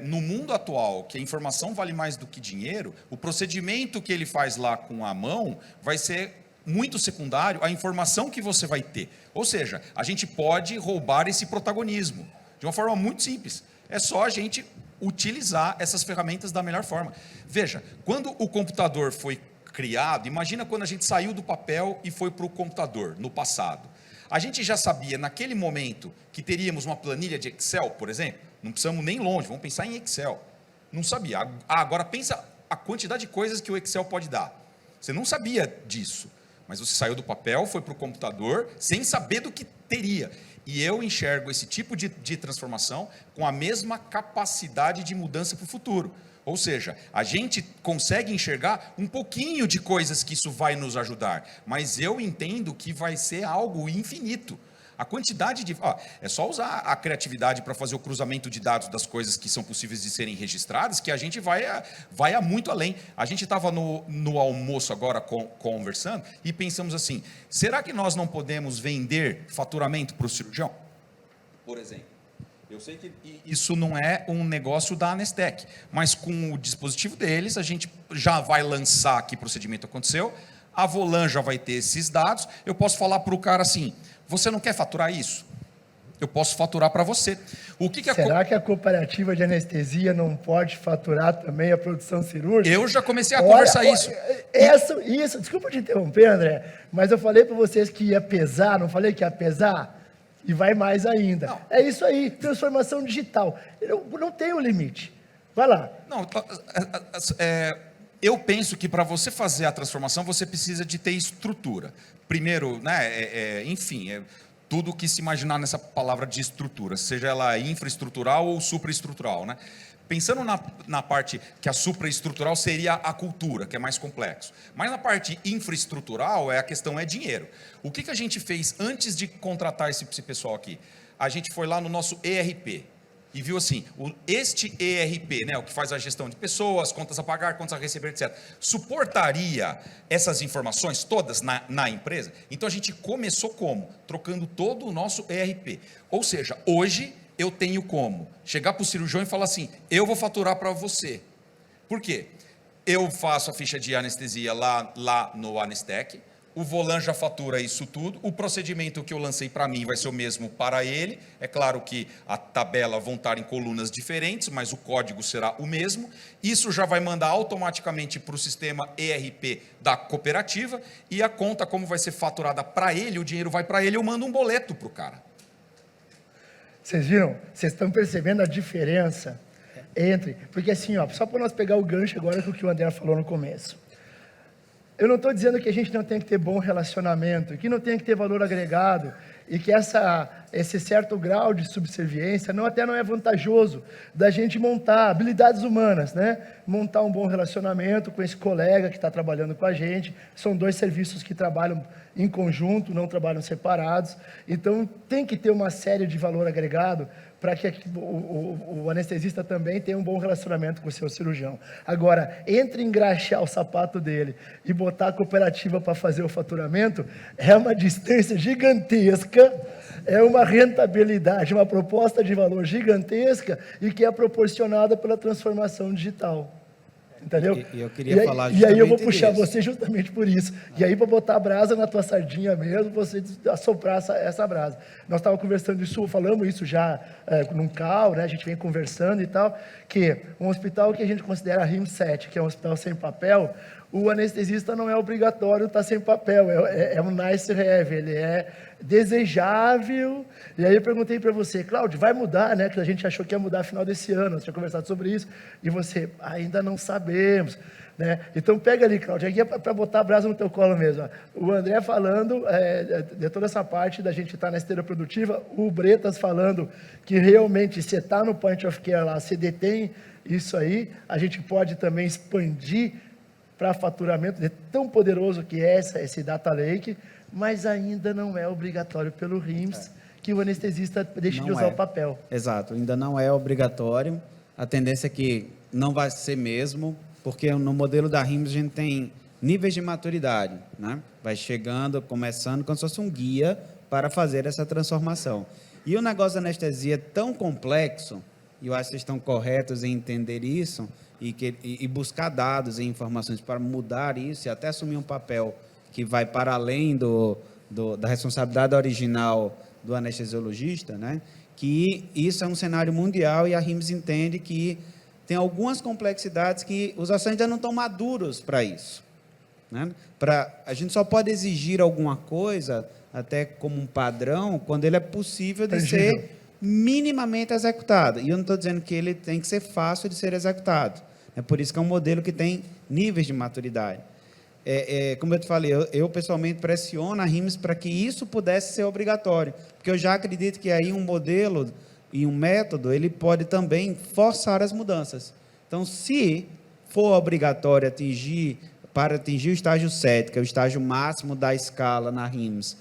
no mundo atual, que a informação vale mais do que dinheiro, o procedimento que ele faz lá com a mão vai ser muito secundário à informação que você vai ter. Ou seja, a gente pode roubar esse protagonismo de uma forma muito simples. É só a gente utilizar essas ferramentas da melhor forma. Veja, quando o computador foi criado, imagina quando a gente saiu do papel e foi para o computador, no passado. A gente já sabia, naquele momento, que teríamos uma planilha de Excel, por exemplo. Não precisamos nem longe, vamos pensar em Excel. Não sabia. Agora pensa a quantidade de coisas que o Excel pode dar. Você não sabia disso, mas você saiu do papel, foi para o computador, sem saber do que teria. E eu enxergo esse tipo de transformação com a mesma capacidade de mudança para o futuro. Ou seja, a gente consegue enxergar um pouquinho de coisas que isso vai nos ajudar, mas eu entendo que vai ser algo infinito. A quantidade de... é só usar a criatividade para fazer o cruzamento de dados das coisas que são possíveis de serem registradas, que a gente vai a muito além. A gente estava no almoço agora conversando e pensamos assim, será que nós não podemos vender faturamento para o cirurgião? Por exemplo. Eu sei que isso não é um negócio da Anestec, mas com o dispositivo deles, a gente já vai lançar que procedimento aconteceu, a Volan já vai ter esses dados, eu posso falar para o cara assim, você não quer faturar isso? Eu posso faturar para você. Será que a cooperativa de anestesia não pode faturar também a produção cirúrgica? Eu já comecei a conversar isso. Isso, desculpa te interromper, André, mas eu falei para vocês que ia pesar, não falei que ia pesar? E vai mais ainda. Não. É isso aí, transformação digital. Não tem um limite. Vai lá. Não, eu penso que para você fazer a transformação, você precisa de ter estrutura. Primeiro, enfim, tudo o que se imaginar nessa palavra de estrutura, seja ela infraestrutural ou supraestrutural, né? Pensando na parte que a supraestrutural seria a cultura, que é mais complexo. Mas na parte infraestrutural, a questão é dinheiro. O que a gente fez antes de contratar esse pessoal aqui? A gente foi lá no nosso ERP e viu assim, este ERP, né, o que faz a gestão de pessoas, contas a pagar, contas a receber, etc., suportaria essas informações todas na empresa? Então a gente começou como? Trocando todo o nosso ERP. Ou seja, hoje eu tenho como chegar para o cirurgião e falar assim, eu vou faturar para você. Por quê? Eu faço a ficha de anestesia lá no Anestec, o Volan já fatura isso tudo, o procedimento que eu lancei para mim vai ser o mesmo para ele, é claro que a tabela vão estar em colunas diferentes, mas o código será o mesmo, isso já vai mandar automaticamente para o sistema ERP da cooperativa, e a conta como vai ser faturada para ele, o dinheiro vai para ele, eu mando um boleto para o cara. Vocês viram? Vocês estão percebendo a diferença entre... Porque assim, só para nós pegar o gancho agora com o que o André falou no começo. Eu não estou dizendo que a gente não tem que ter bom relacionamento, que não tem que ter valor agregado, e que esse certo grau de subserviência até não é vantajoso da gente montar habilidades humanas, né? Montar um bom relacionamento com esse colega que está trabalhando com a gente. São dois serviços que trabalham em conjunto, não trabalham separados. Então, tem que ter uma série de valor agregado para que o anestesista também tenha um bom relacionamento com o seu cirurgião. Agora, entre engraxar o sapato dele e botar a cooperativa para fazer o faturamento, é uma distância gigantesca, é uma rentabilidade, uma proposta de valor gigantesca e que é proporcionada pela transformação digital. Entendeu? E eu queria falar justamente. E aí eu vou puxar disso. você justamente por isso. E aí, para botar a brasa na tua sardinha mesmo, você assoprar essa brasa. Nós estávamos conversando isso, falamos isso já num call, né? A gente vem conversando e tal, que um hospital que a gente considera RIM7, que é um hospital sem papel, o anestesista não é obrigatório estar sem papel, é um nice to have, ele é desejável. E aí eu perguntei para você, Cláudio, vai mudar, né? Que a gente achou que ia mudar no final desse ano, nós tínhamos conversado sobre isso, e você, ainda não sabemos, né? Então pega ali, Cláudio, aqui é para botar a brasa no teu colo mesmo, ó. O André falando de toda essa parte da gente estar na esteira produtiva, o Bretas falando que realmente você está no point of care lá, você detém isso aí, a gente pode também expandir para faturamento, é tão poderoso que é esse data lake, mas ainda não é obrigatório pelo RIMS que o anestesista deixe de usar o papel. Exato, ainda não é obrigatório. A tendência é que não vai ser mesmo, porque no modelo da RIMS a gente tem níveis de maturidade, né? Vai chegando, começando, como se fosse um guia para fazer essa transformação. E o negócio da anestesia é tão complexo, e eu acho que vocês estão corretos em entender isso, e buscar dados e informações para mudar isso, e até assumir um papel que vai para além da responsabilidade original do anestesiologista, né? Que isso é um cenário mundial e a RIMS entende que tem algumas complexidades que os hospitais ainda não estão maduros para isso, né? A gente só pode exigir alguma coisa, até como um padrão, quando ele é possível de ser minimamente executado. E eu não estou dizendo que ele tem que ser fácil de ser executado. É por isso que é um modelo que tem níveis de maturidade. Como eu te falei, eu pessoalmente pressiono a RIMS para que isso pudesse ser obrigatório, porque eu já acredito que aí um modelo e um método, ele pode também forçar as mudanças. Então, se for obrigatório para atingir o estágio 7, que é o estágio máximo da escala na RIMS,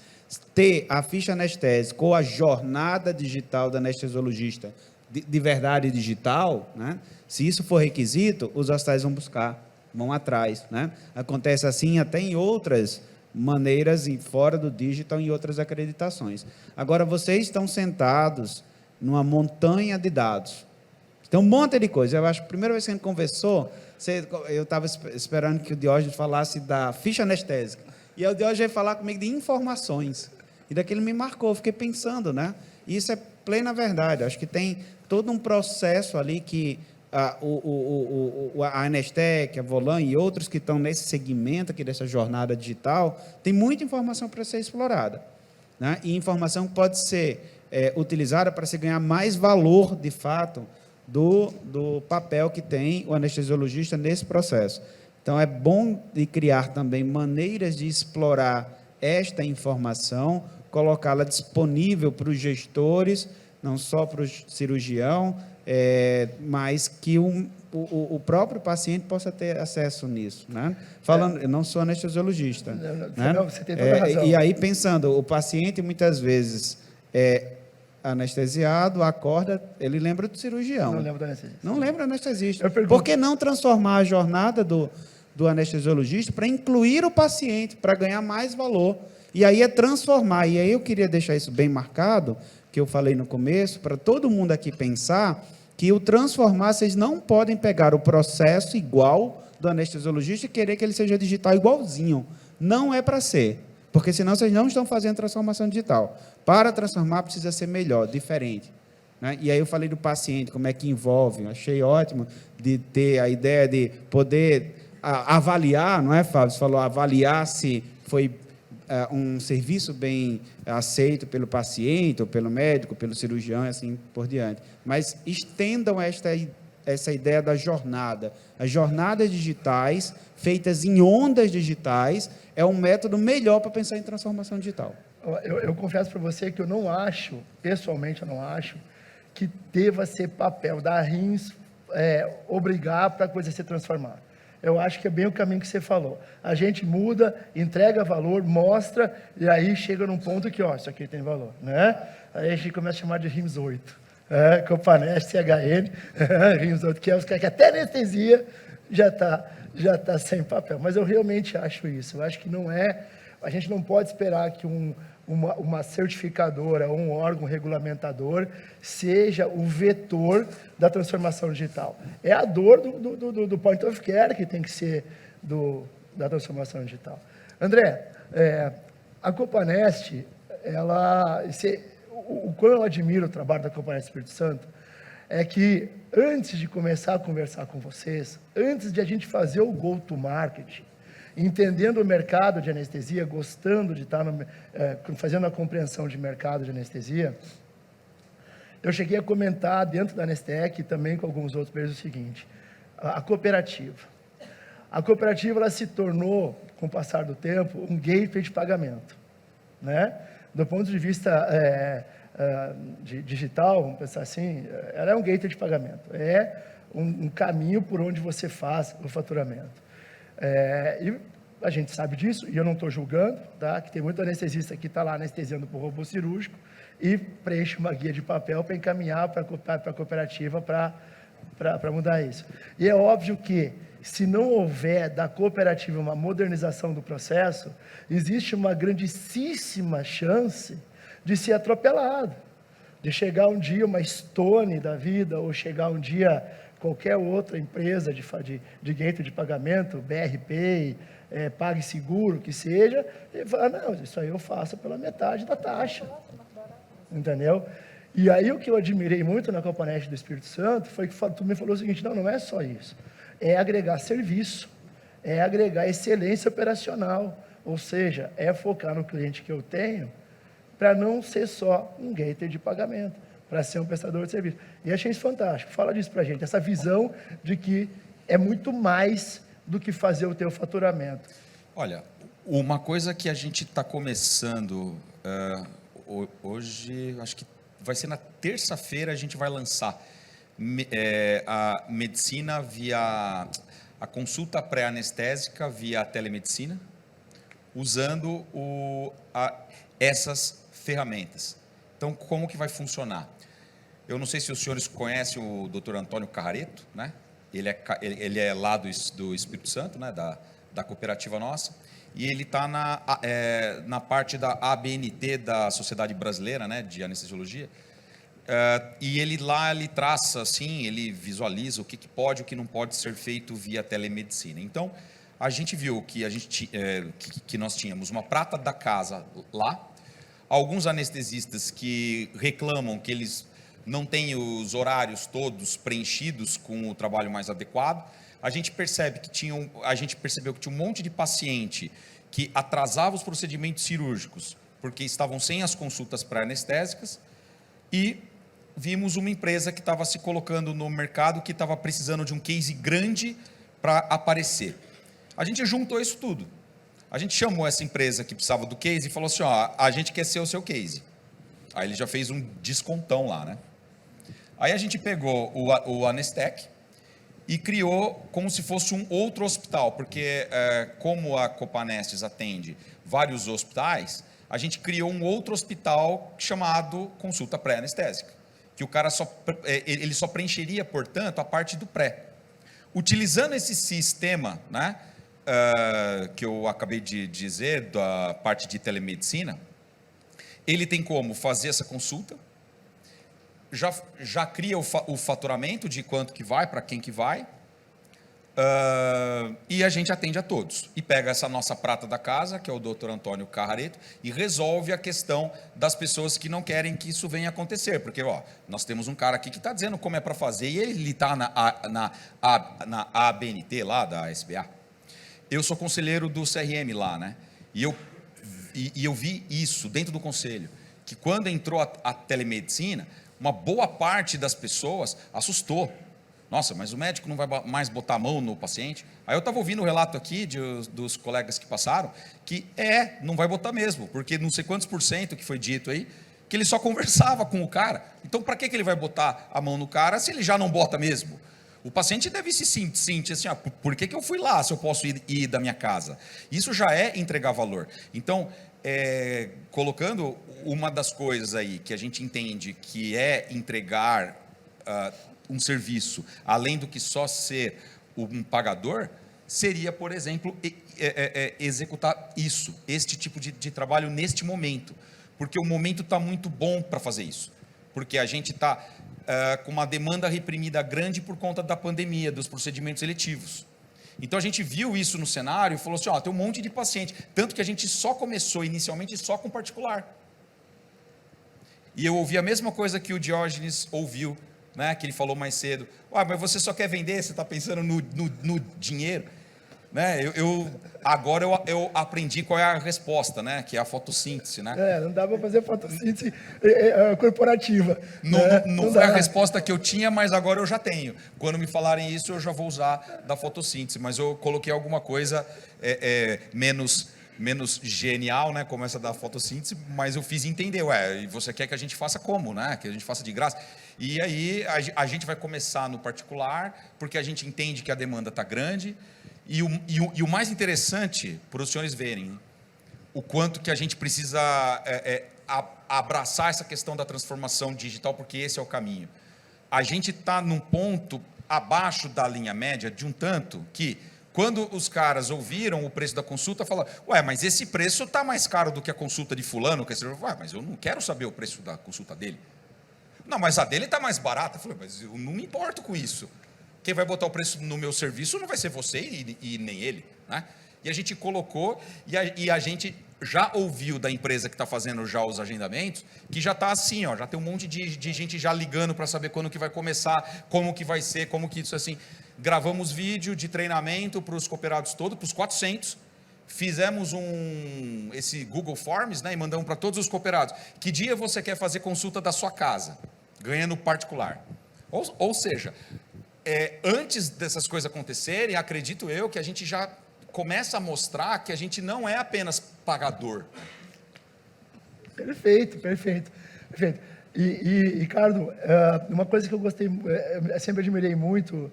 ter a ficha anestésica ou a jornada digital do anestesiologista de verdade digital, né? Se isso for requisito, os hospitais vão atrás, né? Acontece assim até em outras maneiras, fora do digital, em outras acreditações. Agora, vocês estão sentados numa montanha de dados. Tem um monte de coisa. Eu acho que a primeira vez que a gente conversou, eu estava esperando que o Diógenes falasse da ficha anestésica. E aí o Diógenes veio falar comigo de informações. E daquilo me marcou, fiquei pensando, né? Isso é plena verdade. Acho que tem todo um processo ali que a Anestec, a Volan e outros que estão nesse segmento aqui dessa jornada digital, tem muita informação para ser explorada, né? E informação que pode ser utilizada para se ganhar mais valor, de fato, do papel que tem o anestesiologista nesse processo. Então, é bom de criar também maneiras de explorar esta informação, colocá-la disponível para os gestores, não só para o cirurgião, mas que o próprio paciente possa ter acesso nisso, né? Falando, eu não sou anestesiologista, né? Não, você tem toda a razão. E aí, pensando, o paciente muitas vezes é anestesiado, acorda, ele lembra do cirurgião. Não lembro do anestesista. Não lembra do anestesista. Pergunto... Por que não transformar a jornada do anestesiologista para incluir o paciente, para ganhar mais valor? E aí é transformar. E aí eu queria deixar isso bem marcado, que eu falei no começo, para todo mundo aqui pensar que o transformar, vocês não podem pegar o processo igual do anestesiologista e querer que ele seja digital igualzinho. Não é para ser, porque senão vocês não estão fazendo transformação digital. Para transformar, precisa ser melhor, diferente, né? E aí eu falei do paciente, como é que envolve. Eu achei ótimo de ter a ideia de poder avaliar, não é, Fábio? Você falou avaliar se foi um serviço bem aceito pelo paciente, ou pelo médico, pelo cirurgião, e assim por diante. Mas estendam essa ideia da jornada. As jornadas digitais, feitas em ondas digitais, é um método melhor para pensar em transformação digital. Eu confesso para você que eu não acho, pessoalmente eu não acho, que deva ser papel da RIMS obrigar para a coisa se transformar. Eu acho que é bem o caminho que você falou. A gente muda, entrega valor, mostra, e aí chega num ponto que, ó, isso aqui tem valor, né? Aí a gente começa a chamar de RIMS 8. Copanest, CHN, que até anestesia já tá sem papel. Mas eu realmente acho isso. Eu acho que a gente não pode esperar que uma certificadora ou um órgão regulamentador seja o vetor da transformação digital. É a dor do point of care que tem que ser da transformação digital. André, a Copanest, quando eu admiro o trabalho da Copanest Espírito Santo, é que antes de começar a conversar com vocês, antes de a gente fazer o go-to-market, entendendo o mercado de anestesia, gostando de estar fazendo a compreensão de mercado de anestesia, eu cheguei a comentar dentro da Anestec e também com alguns outros players o seguinte: a cooperativa. A cooperativa ela se tornou, com o passar do tempo, um gateway de pagamento, né? Do ponto de vista digital, vamos pensar assim, ela é um gateway de pagamento, é um caminho por onde você faz o faturamento. E a gente sabe disso, e eu não estou julgando, tá? Que tem muito anestesista que está lá anestesiando por robô cirúrgico e preenche uma guia de papel para encaminhar para a cooperativa para mudar isso. E é óbvio que, se não houver da cooperativa uma modernização do processo, existe uma grandíssima chance de ser atropelado, de chegar um dia uma Stone da vida, ou chegar um dia qualquer outra empresa de gateway de pagamento, BRP, PagSeguro, que seja, e falar: não, isso aí eu faço pela metade da taxa. Entendeu? E aí o que eu admirei muito na Copanest do Espírito Santo foi que tu me falou o seguinte: não é só isso, é agregar serviço, é agregar excelência operacional, ou seja, é focar no cliente que eu tenho, para não ser só um gateway de pagamento, para ser um prestador de serviço. E achei isso fantástico. Fala disso para a gente, essa visão de que é muito mais do que fazer o teu faturamento. Olha, uma coisa que a gente está começando hoje, acho que vai ser na terça-feira, a gente vai lançar a medicina via a consulta pré-anestésica via telemedicina, usando essas ferramentas. Então, como que vai funcionar? Eu não sei se os senhores conhecem o Dr. Antônio Carrareto, né? Ele é lá do Espírito Santo, né? Da cooperativa nossa, e ele está na parte da ABNT, da Sociedade Brasileira, né? De Anestesiologia, e ele traça, assim, ele visualiza o que pode e o que não pode ser feito via telemedicina. Então, a gente viu que nós tínhamos uma prata da casa lá, alguns anestesistas que reclamam que eles não têm os horários todos preenchidos com o trabalho mais adequado. A gente percebeu que tinha um monte de paciente que atrasava os procedimentos cirúrgicos porque estavam sem as consultas pré-anestésicas, e vimos uma empresa que estava se colocando no mercado, que estava precisando de um case grande para aparecer. A gente juntou isso tudo. A gente chamou essa empresa que precisava do case e falou assim: ó, a gente quer ser o seu case. Aí ele já fez um descontão lá, né? Aí a gente pegou o Anestec e criou como se fosse um outro hospital, porque como a Copanestes atende vários hospitais, a gente criou um outro hospital chamado consulta pré-anestésica, que o cara ele só preencheria, portanto, a parte do pré. Utilizando esse sistema, né, que eu acabei de dizer, da parte de telemedicina, ele tem como fazer essa consulta, já cria o faturamento de quanto que vai, para quem que vai, e a gente atende a todos. E pega essa nossa prata da casa, que é o Dr. Antônio Carrareto, e resolve a questão das pessoas que não querem que isso venha acontecer. Porque nós temos um cara aqui que está dizendo como é para fazer, e ele está na ABNT lá, da SBA. Eu sou conselheiro do CRM lá, né? E eu vi isso dentro do conselho, que quando entrou a telemedicina, uma boa parte das pessoas assustou. Nossa, mas o médico não vai mais botar a mão no paciente? Aí eu estava ouvindo o relato aqui dos colegas que passaram, que não vai botar mesmo, porque não sei quantos % que foi dito aí, que ele só conversava com o cara. Então, para que ele vai botar a mão no cara se ele já não bota mesmo? O paciente deve se sentir assim: por que eu fui lá se eu posso ir da minha casa? Isso já é entregar valor. Então, colocando uma das coisas aí que a gente entende que é entregar um serviço, além do que só ser um pagador, seria, por exemplo, executar este tipo de trabalho neste momento, porque o momento está muito bom para fazer isso, porque a gente está com uma demanda reprimida grande por conta da pandemia, dos procedimentos eletivos. Então a gente viu isso no cenário e falou assim, tem um monte de paciente, tanto que a gente só começou inicialmente só com particular. E eu ouvi a mesma coisa que o Diógenes ouviu, né, que ele falou mais cedo, mas você só quer vender, você está pensando no dinheiro. Né? Agora eu aprendi qual é a resposta, né? Que é a fotossíntese, né? Não dá para fazer fotossíntese corporativa. Não foi a resposta que eu tinha, mas agora eu já tenho. Quando me falarem isso, eu já vou usar da fotossíntese, mas eu coloquei alguma coisa menos genial, né? Como essa da fotossíntese, mas eu fiz entender, e você quer que a gente faça como, né? Que a gente faça de graça. E aí a gente vai começar no particular, porque a gente entende que a demanda está grande. E o mais interessante, para os senhores verem, o quanto que a gente precisa abraçar essa questão da transformação digital, porque esse é o caminho. A gente está num ponto abaixo da linha média, de um tanto que, quando os caras ouviram o preço da consulta, falaram, mas esse preço está mais caro do que a consulta de fulano, mas eu não quero saber o preço da consulta dele. Não, mas a dele está mais barata. Eu falei, mas eu não me importo com isso. Quem vai botar o preço no meu serviço não vai ser você e nem ele, né? E a gente colocou, e a gente já ouviu da empresa que está fazendo já os agendamentos, que já está assim, já tem um monte de gente já ligando para saber quando que vai começar, como que vai ser, como que isso assim. Gravamos vídeo de treinamento para os cooperados todos, para os 400, fizemos esse Google Forms, né, e mandamos para todos os cooperados. Que dia você quer fazer consulta da sua casa, ganhando particular? Ou seja, antes dessas coisas acontecerem, acredito eu que a gente já começa a mostrar que a gente não é apenas pagador. Perfeito. E Ricardo, uma coisa que eu gostei, sempre admirei muito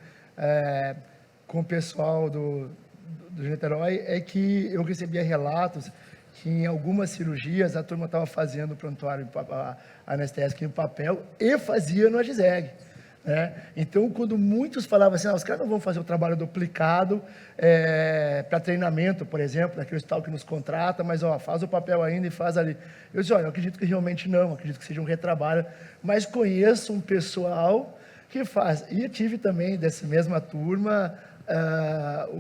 com o pessoal do Niterói é que eu recebia relatos que em algumas cirurgias a turma estava fazendo o prontuário anestésico em papel e fazia no Agizeg. Então, quando muitos falavam assim, os caras não vão fazer o trabalho duplicado para treinamento, por exemplo, daquele hospital que nos contrata, mas faz o papel ainda e faz ali. Eu disse, eu acredito que realmente não, acredito que seja um retrabalho, mas conheço um pessoal que faz. E eu tive também, dessa mesma turma,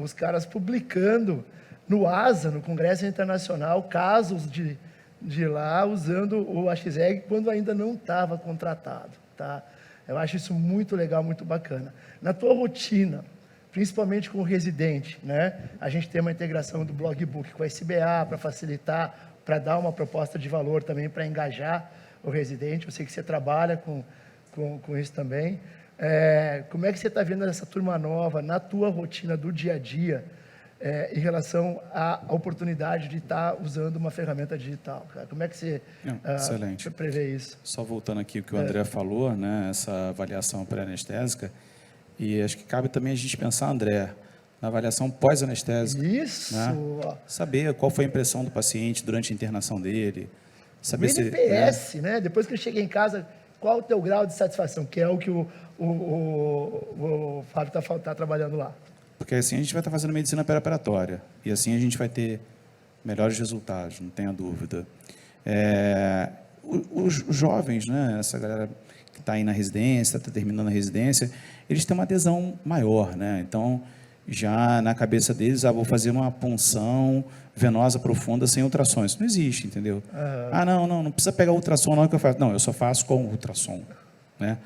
os caras publicando no ASA, no Congresso Internacional, casos de lá usando o Agizeg quando ainda não estava contratado, tá? Eu acho isso muito legal, muito bacana. Na tua rotina, principalmente com o residente, né? A gente tem uma integração do Blogbook com a SBA para facilitar, para dar uma proposta de valor também, para engajar o residente. Eu sei que você trabalha com isso também. Como é que você está vendo essa turma nova na tua rotina do dia a dia, em relação à oportunidade de estar usando uma ferramenta digital? Como é que você prevê isso? Só voltando aqui o que o André falou, né, essa avaliação pré-anestésica, e acho que cabe também a gente pensar, André, na avaliação pós-anestésica. Isso! Né? Saber qual foi a impressão do paciente durante a internação dele. Saber o NPS, né? Depois que eu cheguei em casa, qual o teu grau de satisfação? Que é o que o Fábio está trabalhando lá. Porque assim a gente vai estar fazendo medicina pré-operatória, e assim a gente vai ter melhores resultados, não tenha dúvida. Os jovens, né, essa galera que está aí na residência, está terminando a residência, eles têm uma adesão maior, né? Então, já na cabeça deles, vou fazer uma punção venosa profunda sem ultrassom. Isso não existe, entendeu? Não precisa pegar ultrassom não que eu faço. Não, eu só faço com ultrassom, né?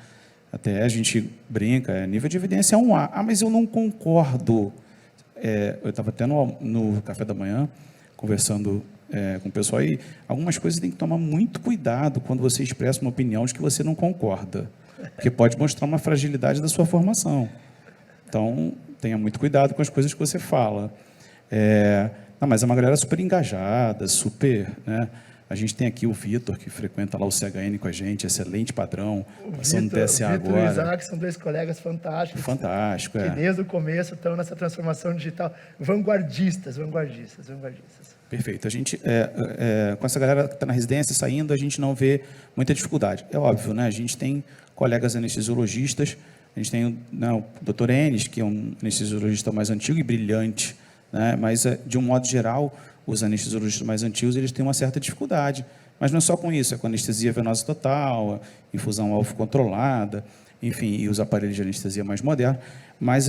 Até a gente brinca, nível de evidência é 1A. Mas eu não concordo. Eu estava até no café da manhã, conversando com o pessoal, e algumas coisas tem que tomar muito cuidado quando você expressa uma opinião de que você não concorda, porque pode mostrar uma fragilidade da sua formação. Então, tenha muito cuidado com as coisas que você fala. Mas é uma galera super engajada, super... Né? A gente tem aqui o Vitor, que frequenta lá o CHN com a gente, excelente padrão, passando no TSA agora. O Vitor e o Isaac são 2 colegas fantásticos. Fantástico, que desde o começo estão nessa transformação digital. Vanguardistas. Perfeito. A gente, com essa galera que está na residência, saindo, a gente não vê muita dificuldade. É óbvio, né? A gente tem colegas anestesiologistas, a gente tem o Dr. Enes, que é um anestesiologista mais antigo e brilhante, né? Mas, de um modo geral, os anestesiologistas mais antigos, eles têm uma certa dificuldade. Mas não é só com isso, é com anestesia venosa total, infusão alvo controlada, enfim, e os aparelhos de anestesia mais modernos. Mas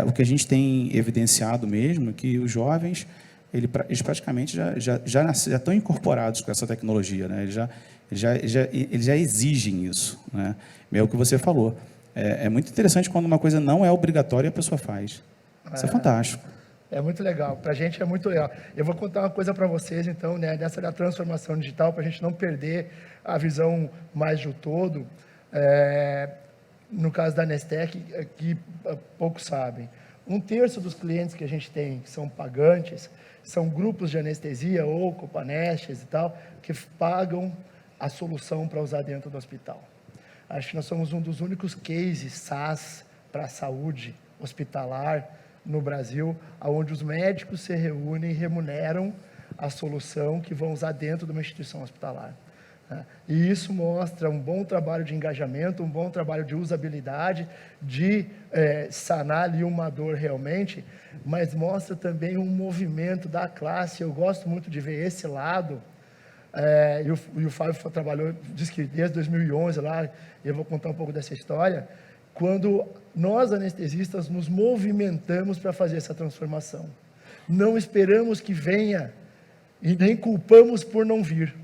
o que a gente tem evidenciado mesmo é que os jovens, eles praticamente já estão incorporados com essa tecnologia, né? Eles já exigem isso, né? É o que você falou. É muito interessante quando uma coisa não é obrigatória e a pessoa faz. Isso é fantástico. É muito legal. Para a gente é muito legal. Eu vou contar uma coisa para vocês, então, né, dessa da transformação digital, para a gente não perder a visão mais do todo. No caso da Nestec, que poucos sabem, 1/3 dos clientes que a gente tem, que são pagantes, são grupos de anestesia ou copanestes e tal, que pagam a solução para usar dentro do hospital. Acho que nós somos um dos únicos cases SaaS para a saúde hospitalar no Brasil, onde os médicos se reúnem e remuneram a solução que vão usar dentro de uma instituição hospitalar. E isso mostra um bom trabalho de engajamento, um bom trabalho de usabilidade, de sanar ali uma dor realmente, mas mostra também um movimento da classe. Eu gosto muito de ver esse lado, e o Fábio trabalhou, diz que desde 2011 lá, e eu vou contar um pouco dessa história, quando nós anestesistas nos movimentamos para fazer essa transformação. Não esperamos que venha e nem culpamos por não vir.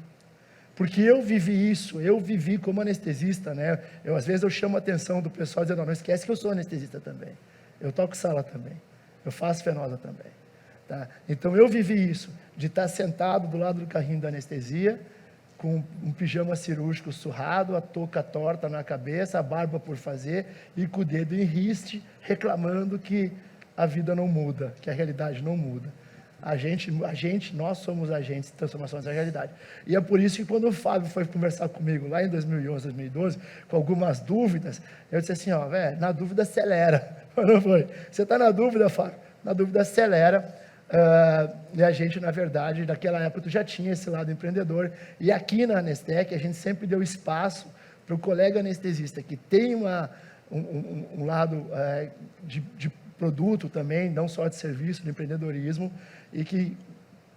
Porque eu vivi isso, eu vivi como anestesista, né? Às vezes eu chamo a atenção do pessoal dizendo, não esquece que eu sou anestesista também. Eu toco sala também. Eu faço fenosa também. Tá? Então eu vivi isso, de estar sentado do lado do carrinho da anestesia, com um pijama cirúrgico surrado, a touca torta na cabeça, a barba por fazer e com o dedo em riste, reclamando que a vida não muda, que a realidade não muda. Nós somos agentes de transformação dessa realidade. E é por isso que quando o Fábio foi conversar comigo lá em 2011, 2012, com algumas dúvidas, eu disse assim, na dúvida acelera. Não foi? Você está na dúvida, Fábio? Na dúvida acelera. E a gente, na verdade, naquela época já tinha esse lado empreendedor. E aqui na Nestec, a gente sempre deu espaço para o colega anestesista, que tem um lado de produto também, não só de serviço, de empreendedorismo, e que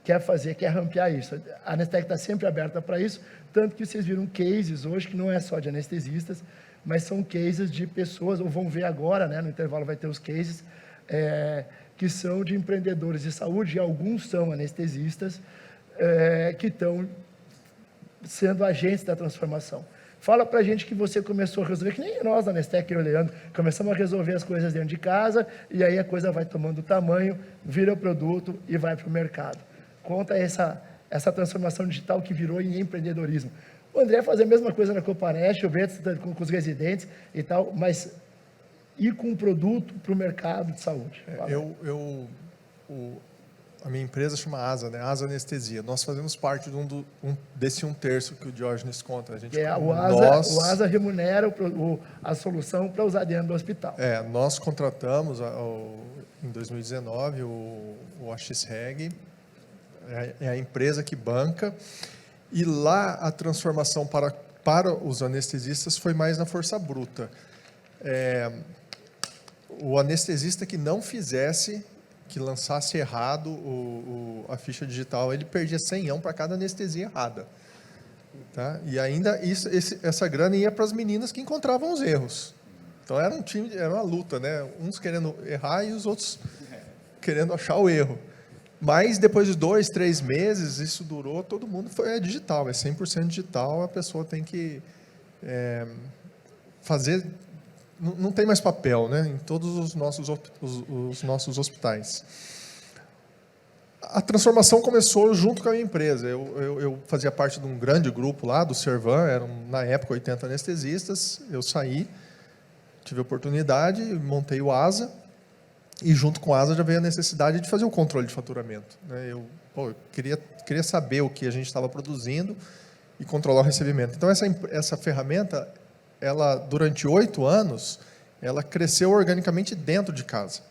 quer rampear isso. A Nestec está sempre aberta para isso, tanto que vocês viram cases hoje, que não é só de anestesistas, mas são cases de pessoas, ou vão ver agora, né, no intervalo vai ter os cases, que são de empreendedores de saúde, e alguns são anestesistas, que estão sendo agentes da transformação. Fala para a gente que você começou a resolver, que nem nós da Nestec, eu e o Leandro, começamos a resolver as coisas dentro de casa, e aí a coisa vai tomando tamanho, vira produto e vai para o mercado. Conta essa transformação digital que virou em empreendedorismo. O André faz a mesma coisa na Copanest, o Beto com os residentes e tal, mas ir com um produto para o mercado de saúde. A minha empresa chama ASA, né? ASA Anestesia. Nós fazemos parte desse 1/3 que o Diógenes conta. O ASA remunera a solução para usar dentro do hospital. Nós contratamos em 2019 o AXREG, é a empresa que banca, e lá a transformação para os anestesistas foi mais na força bruta. O anestesista que não fizesse, que lançasse errado a ficha digital, ele perdia 100 para cada anestesia errada. Tá? E ainda essa grana ia para as meninas que encontravam os erros. Então era uma luta, né? Uns querendo errar e os outros querendo achar o erro. Mas depois de 2, 3 meses, isso durou, todo mundo foi digital, é 100% digital, a pessoa tem que fazer... Não tem mais papel, né, em todos os nossos hospitais. A transformação começou junto com a minha empresa. Eu fazia parte de um grande grupo lá, do Servan, eram, na época, 80 anestesistas. Eu saí, tive a oportunidade, montei o ASA, E junto com a ASA já veio a necessidade de fazer o controle de faturamento, né? Eu queria saber o que a gente estava produzindo e controlar o recebimento. Então, essa ferramenta, ela, durante 8 anos, ela cresceu organicamente dentro de casa.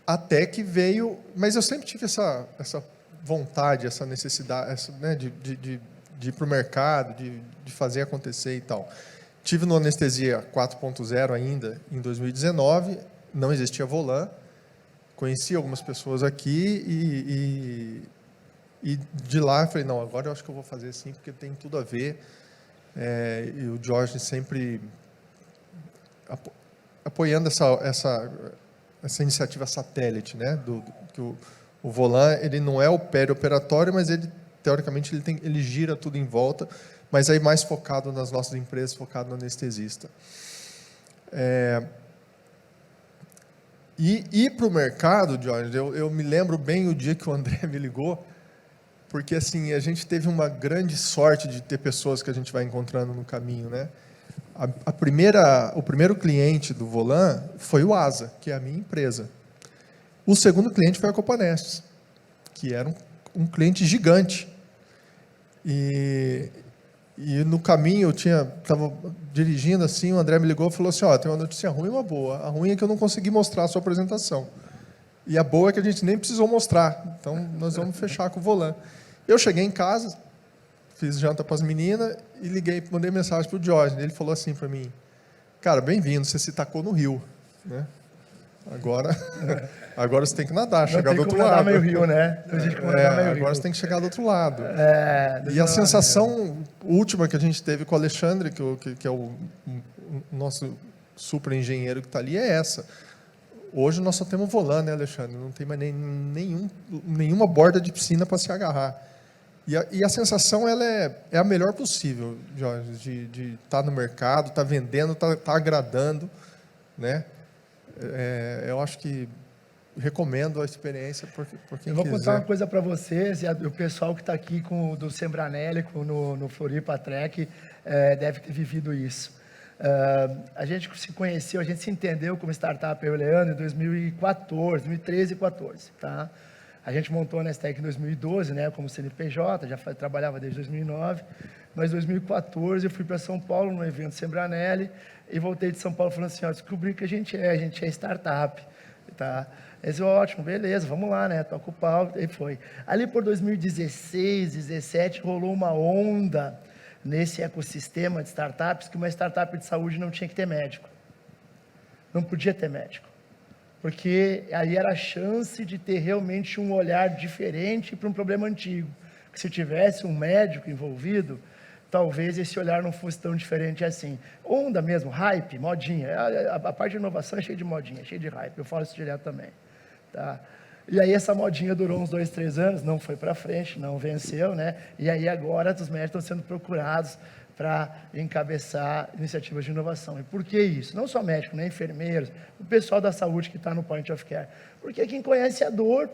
Até que veio... Mas eu sempre tive essa vontade, essa necessidade, né, de ir para o mercado, de fazer acontecer e tal. Tive no Anestesia 4.0 ainda, em 2019, não existia Volan, conheci algumas pessoas aqui e de lá eu falei, não, agora eu acho que eu vou fazer sim, porque tem tudo a ver. E o Jorge sempre apoiando essa iniciativa satélite, né? Que o Volan, ele não é o perioperatório, mas ele, teoricamente, ele gira tudo em volta, mas aí mais focado nas nossas empresas, focado no anestesista. E ir para o mercado, Jorge, eu me lembro bem o dia que o André me ligou, porque assim, a gente teve uma grande sorte de ter pessoas que a gente vai encontrando no caminho, né? O primeiro cliente do Volan foi o ASA, que é a minha empresa. O segundo cliente foi a Copanestes, que era um cliente gigante. E no caminho, eu estava dirigindo assim, o André me ligou e falou assim, tem uma notícia ruim e uma boa. A ruim é que eu não consegui mostrar a sua apresentação. E a boa é que a gente nem precisou mostrar. Então, nós vamos fechar com o Volan. Eu cheguei em casa, fiz janta para as meninas e mandei mensagem para o Jorge. Ele falou assim para mim, cara, bem-vindo, você se tacou no rio, né? Agora você tem que nadar, chegar do outro lado. Nadar meio rio, né? Agora você tem que chegar do outro lado. E a sensação última que a gente teve com o Alexandre, que é o nosso super engenheiro que está ali, é essa. Hoje nós só temos Volan, né, Alexandre? Não tem mais nenhuma borda de piscina para se agarrar. E a sensação ela é a melhor possível, Jorge, de estar no mercado, estar vendendo, estar agradando, né? Eu acho que recomendo a experiência por quem quiser. Eu vou contar uma coisa para vocês, e o pessoal que está aqui do Sembranelli, no Floripa Trek, deve ter vivido isso. A gente se conheceu, a gente se entendeu como startup, eu e o Leandro, em 2013 e 2014, tá? A gente montou a Nestec em 2012, né, como CNPJ, já trabalhava desde 2009, mas em 2014 eu fui para São Paulo, no evento Sembranelli, e voltei de São Paulo falando assim, descobri que a gente é startup, tá? Eles, ótimo, beleza, vamos lá, né, toca o pau, e foi. Ali por 2016, 2017, rolou uma onda nesse ecossistema de startups, que uma startup de saúde não tinha que ter médico. Não podia ter médico. Porque aí era a chance de ter realmente um olhar diferente para um problema antigo. Que se tivesse um médico envolvido, talvez esse olhar não fosse tão diferente assim. Onda mesmo, hype, modinha. A parte de inovação é cheia de modinha, cheia de hype. Eu falo isso direto também. Tá? E aí essa modinha durou uns 2, 3 anos, não foi para frente, não venceu, né? E aí agora os médicos estão sendo procurados para encabeçar iniciativas de inovação. E por que isso? Não só médicos, nem enfermeiros, o pessoal da saúde que está no point of care. Porque quem conhece a dor,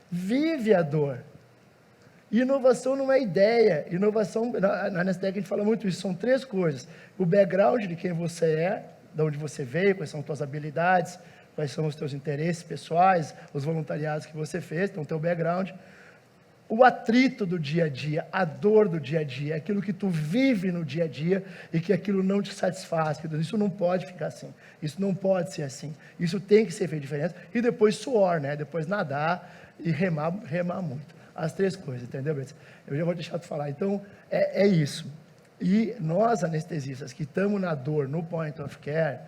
vive a dor. E inovação não é ideia. Inovação, na Nestec a gente fala muito isso, são 3 coisas. O background de quem você é, de onde você veio, quais são as suas habilidades, quais são os teus interesses pessoais, os voluntariados que você fez, então o teu background. O atrito do dia a dia, a dor do dia a dia, aquilo que tu vive no dia a dia e que aquilo não te satisfaz. Isso não pode ficar assim, isso não pode ser assim, isso tem que ser feito diferente. E depois suor, né? Depois nadar e remar muito. As 3 coisas, entendeu, Beto? Eu já vou deixar tu falar. Então, é isso. E nós, anestesistas, que estamos na dor, no point of care,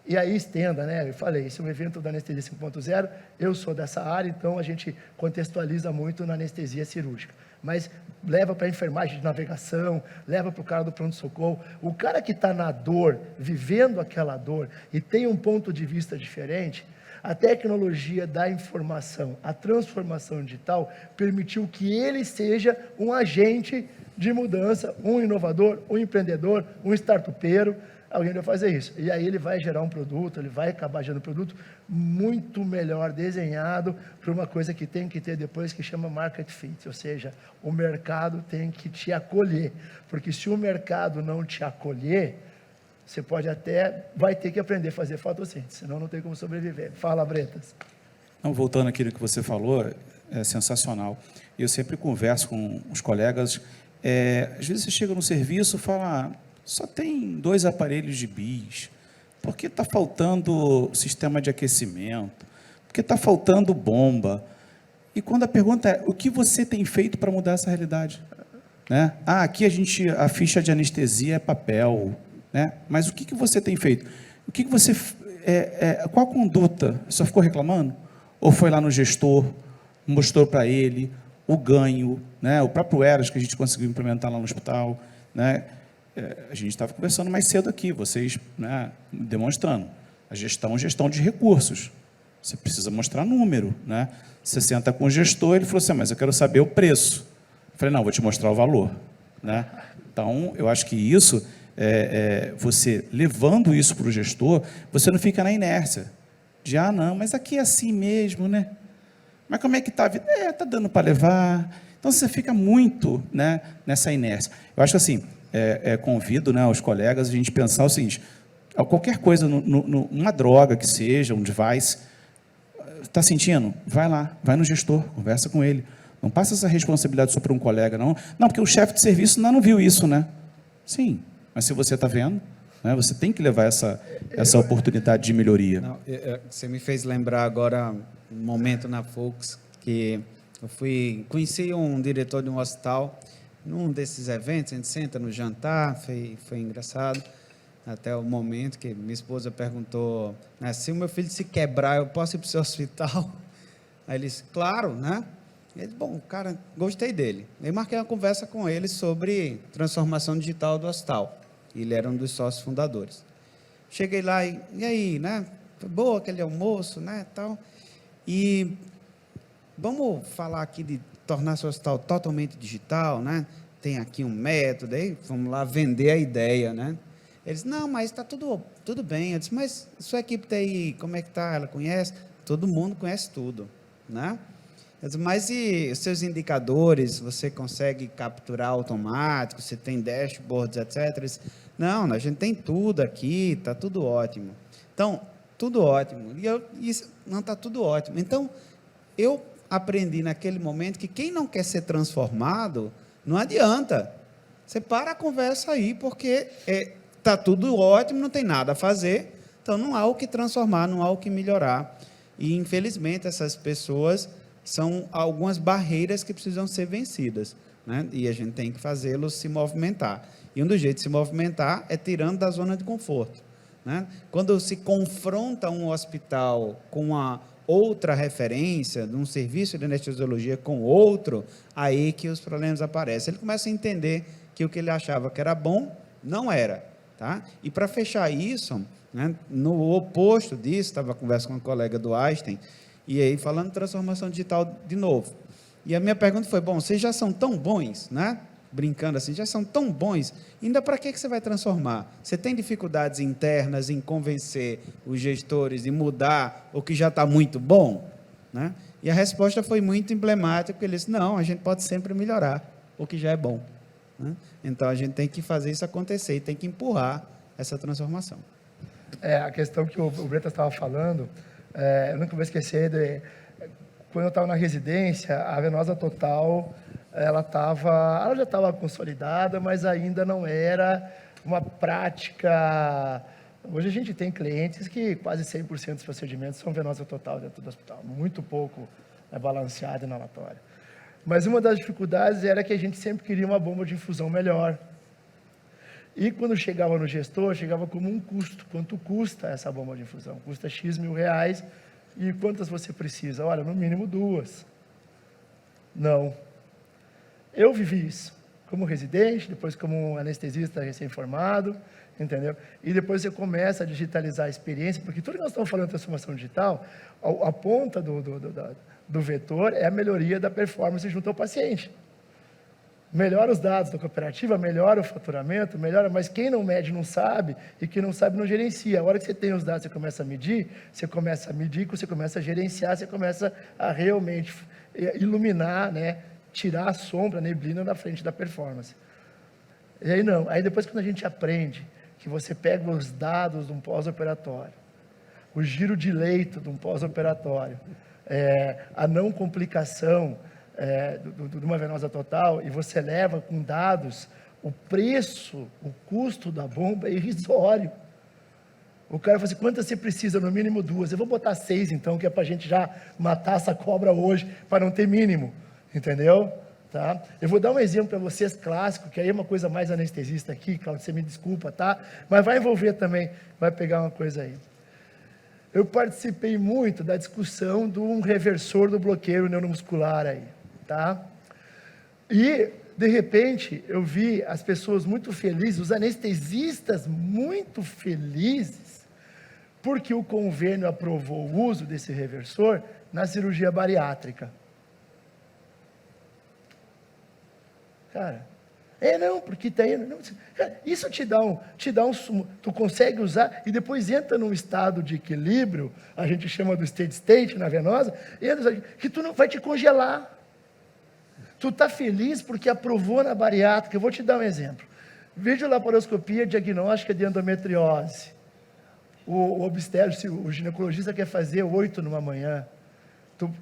e aí estenda, né? Eu falei, esse é um evento da anestesia 5.0, eu sou dessa área, então a gente contextualiza muito na anestesia cirúrgica. Mas leva para a enfermagem de navegação, leva para o cara do pronto-socorro. O cara que está na dor, vivendo aquela dor, e tem um ponto de vista diferente, a tecnologia da informação, a transformação digital, permitiu que ele seja um agente de mudança, um inovador, um empreendedor, um startupeiro. Alguém vai fazer isso. E aí ele vai gerar um produto, ele vai acabar gerando um produto muito melhor desenhado para uma coisa que tem que ter depois, que chama market fit, ou seja, o mercado tem que te acolher, porque se o mercado não te acolher, Você vai ter que aprender a fazer fotossíntese, senão não tem como sobreviver. Fala, Bretas. Não, voltando àquilo que você falou, é sensacional. Eu sempre converso com os colegas, às vezes você chega no serviço e fala, só tem 2 aparelhos de bis, por que está faltando sistema de aquecimento? Por que está faltando bomba? E quando a pergunta é, o que você tem feito para mudar essa realidade? Né? Aqui a ficha de anestesia é papel, né? Mas o que você tem feito? O que você, qual a conduta? Só ficou reclamando? Ou foi lá no gestor, mostrou para ele o ganho, né? O próprio ERAS que a gente conseguiu implementar lá no hospital, né? A gente estava conversando mais cedo aqui, vocês, né, demonstrando. A gestão de recursos. Você precisa mostrar número, né? Você senta com o gestor, ele falou assim, mas eu quero saber o preço. Eu falei, não, vou te mostrar o valor, né? Então, eu acho que isso, você levando isso para o gestor, você não fica na inércia. De, não, mas aqui é assim mesmo, né? Mas como é que está a vida? Está dando para levar. Então, você fica muito, né, nessa inércia. Eu acho assim, convido, né, os colegas a gente pensar o seguinte, qualquer coisa, uma droga que seja, um device, está sentindo? Vai lá, vai no gestor, conversa com ele. Não passa essa responsabilidade só para um colega, não. Não, porque o chefe de serviço não viu isso, né? Sim, mas se você está vendo, né, você tem que levar essa oportunidade de melhoria. Não, você me fez lembrar agora um momento na Fox que eu conheci um diretor de um hospital num desses eventos, a gente senta no jantar, foi engraçado, até o momento que minha esposa perguntou, né, se o meu filho se quebrar, eu posso ir para o seu hospital? Aí ele disse, claro, né? Ele, bom, cara, gostei dele. Eu marquei uma conversa com ele sobre transformação digital do hospital. Ele era um dos sócios fundadores. Cheguei lá e aí, né? Foi boa aquele almoço, né? Tal. E vamos falar aqui de tornar seu hospital totalmente digital, né? Tem aqui um método, aí vamos lá vender a ideia, né? Eles, não, mas está tudo bem. Eu disse, mas sua equipe TI, como é que está? Ela conhece? Todo mundo conhece tudo, né? Eu disse, mas e os seus indicadores, você consegue capturar automático, você tem dashboards, etc. Eles, não, a gente tem tudo aqui, está tudo ótimo. Então, tudo ótimo. Não está tudo ótimo. Então, eu aprendi naquele momento que quem não quer ser transformado, não adianta. Você para a conversa aí, porque está tudo ótimo, não tem nada a fazer, então não há o que transformar, não há o que melhorar. E, infelizmente, essas pessoas são algumas barreiras que precisam ser vencidas, né? E a gente tem que fazê-los se movimentar. E um dos jeitos de se movimentar é tirando da zona de conforto, né? Quando se confronta um hospital com uma outra referência, de um serviço de anestesiologia com outro, aí que os problemas aparecem. Ele começa a entender que o que ele achava que era bom, não era. Tá? E para fechar isso, né, no oposto disso, estava conversando com uma colega do Einstein, e aí falando de transformação digital de novo. E a minha pergunta foi, bom, vocês já são tão bons, né? Brincando assim, já são tão bons, ainda para que você vai transformar? Você tem dificuldades internas em convencer os gestores e mudar o que já está muito bom? Né? E a resposta foi muito emblemática, porque eles disseram, não, a gente pode sempre melhorar o que já é bom. Né? Então, a gente tem que fazer isso acontecer e tem que empurrar essa transformação. A questão que o Bretas estava falando, eu nunca vou esquecer, quando eu estava na residência, a Venosa Total, ela já estava consolidada, mas ainda não era uma prática. Hoje a gente tem clientes que quase 100% dos procedimentos são Venosa Total dentro do hospital, muito pouco balanceado e inalatório. Mas uma das dificuldades era que a gente sempre queria uma bomba de infusão melhor. E quando chegava no gestor, chegava como um custo. Quanto custa essa bomba de infusão? Custa X mil reais. E quantas você precisa? Olha, no mínimo 2. Não. Eu vivi isso como residente, depois como anestesista recém-formado, entendeu? E depois você começa a digitalizar a experiência, porque tudo que nós estamos falando de transformação digital, a ponta do vetor é a melhoria da performance junto ao paciente. Melhora os dados da cooperativa, melhora o faturamento, melhora, mas quem não mede não sabe, e quem não sabe não gerencia. A hora que você tem os dados, você começa a medir, você começa a gerenciar, você começa a realmente iluminar, né? Tirar a sombra, a neblina da frente da performance. E aí não, aí depois quando a gente aprende que que você pega os dados de um pós-operatório, o giro de leito de um pós-operatório, a não complicação de uma venosa total, e você leva com dados, o preço, o custo da bomba é irrisório. O cara fala assim, quantas você precisa? No mínimo 2. Eu vou botar 6 então, que é para a gente já matar essa cobra hoje, para não ter mínimo, entendeu? Tá? Eu vou dar um exemplo para vocês clássico, que aí é uma coisa mais anestesista aqui, Cláudio, você me desculpa, tá? Mas vai envolver também, vai pegar uma coisa aí. Eu participei muito da discussão de um reversor do bloqueio neuromuscular aí, tá? E, de repente, eu vi as pessoas muito felizes, os anestesistas muito felizes, porque o convênio aprovou o uso desse reversor na cirurgia bariátrica. Cara, não, porque tá indo. Não, cara, isso te dá um. Tu consegue usar e depois entra num estado de equilíbrio, a gente chama do steady state na venosa, que tu não vai te congelar. Tu está feliz porque aprovou na bariátrica. Eu vou te dar um exemplo. Videolaparoscopia diagnóstica de endometriose. O obstetra, o ginecologista quer fazer 8 numa manhã.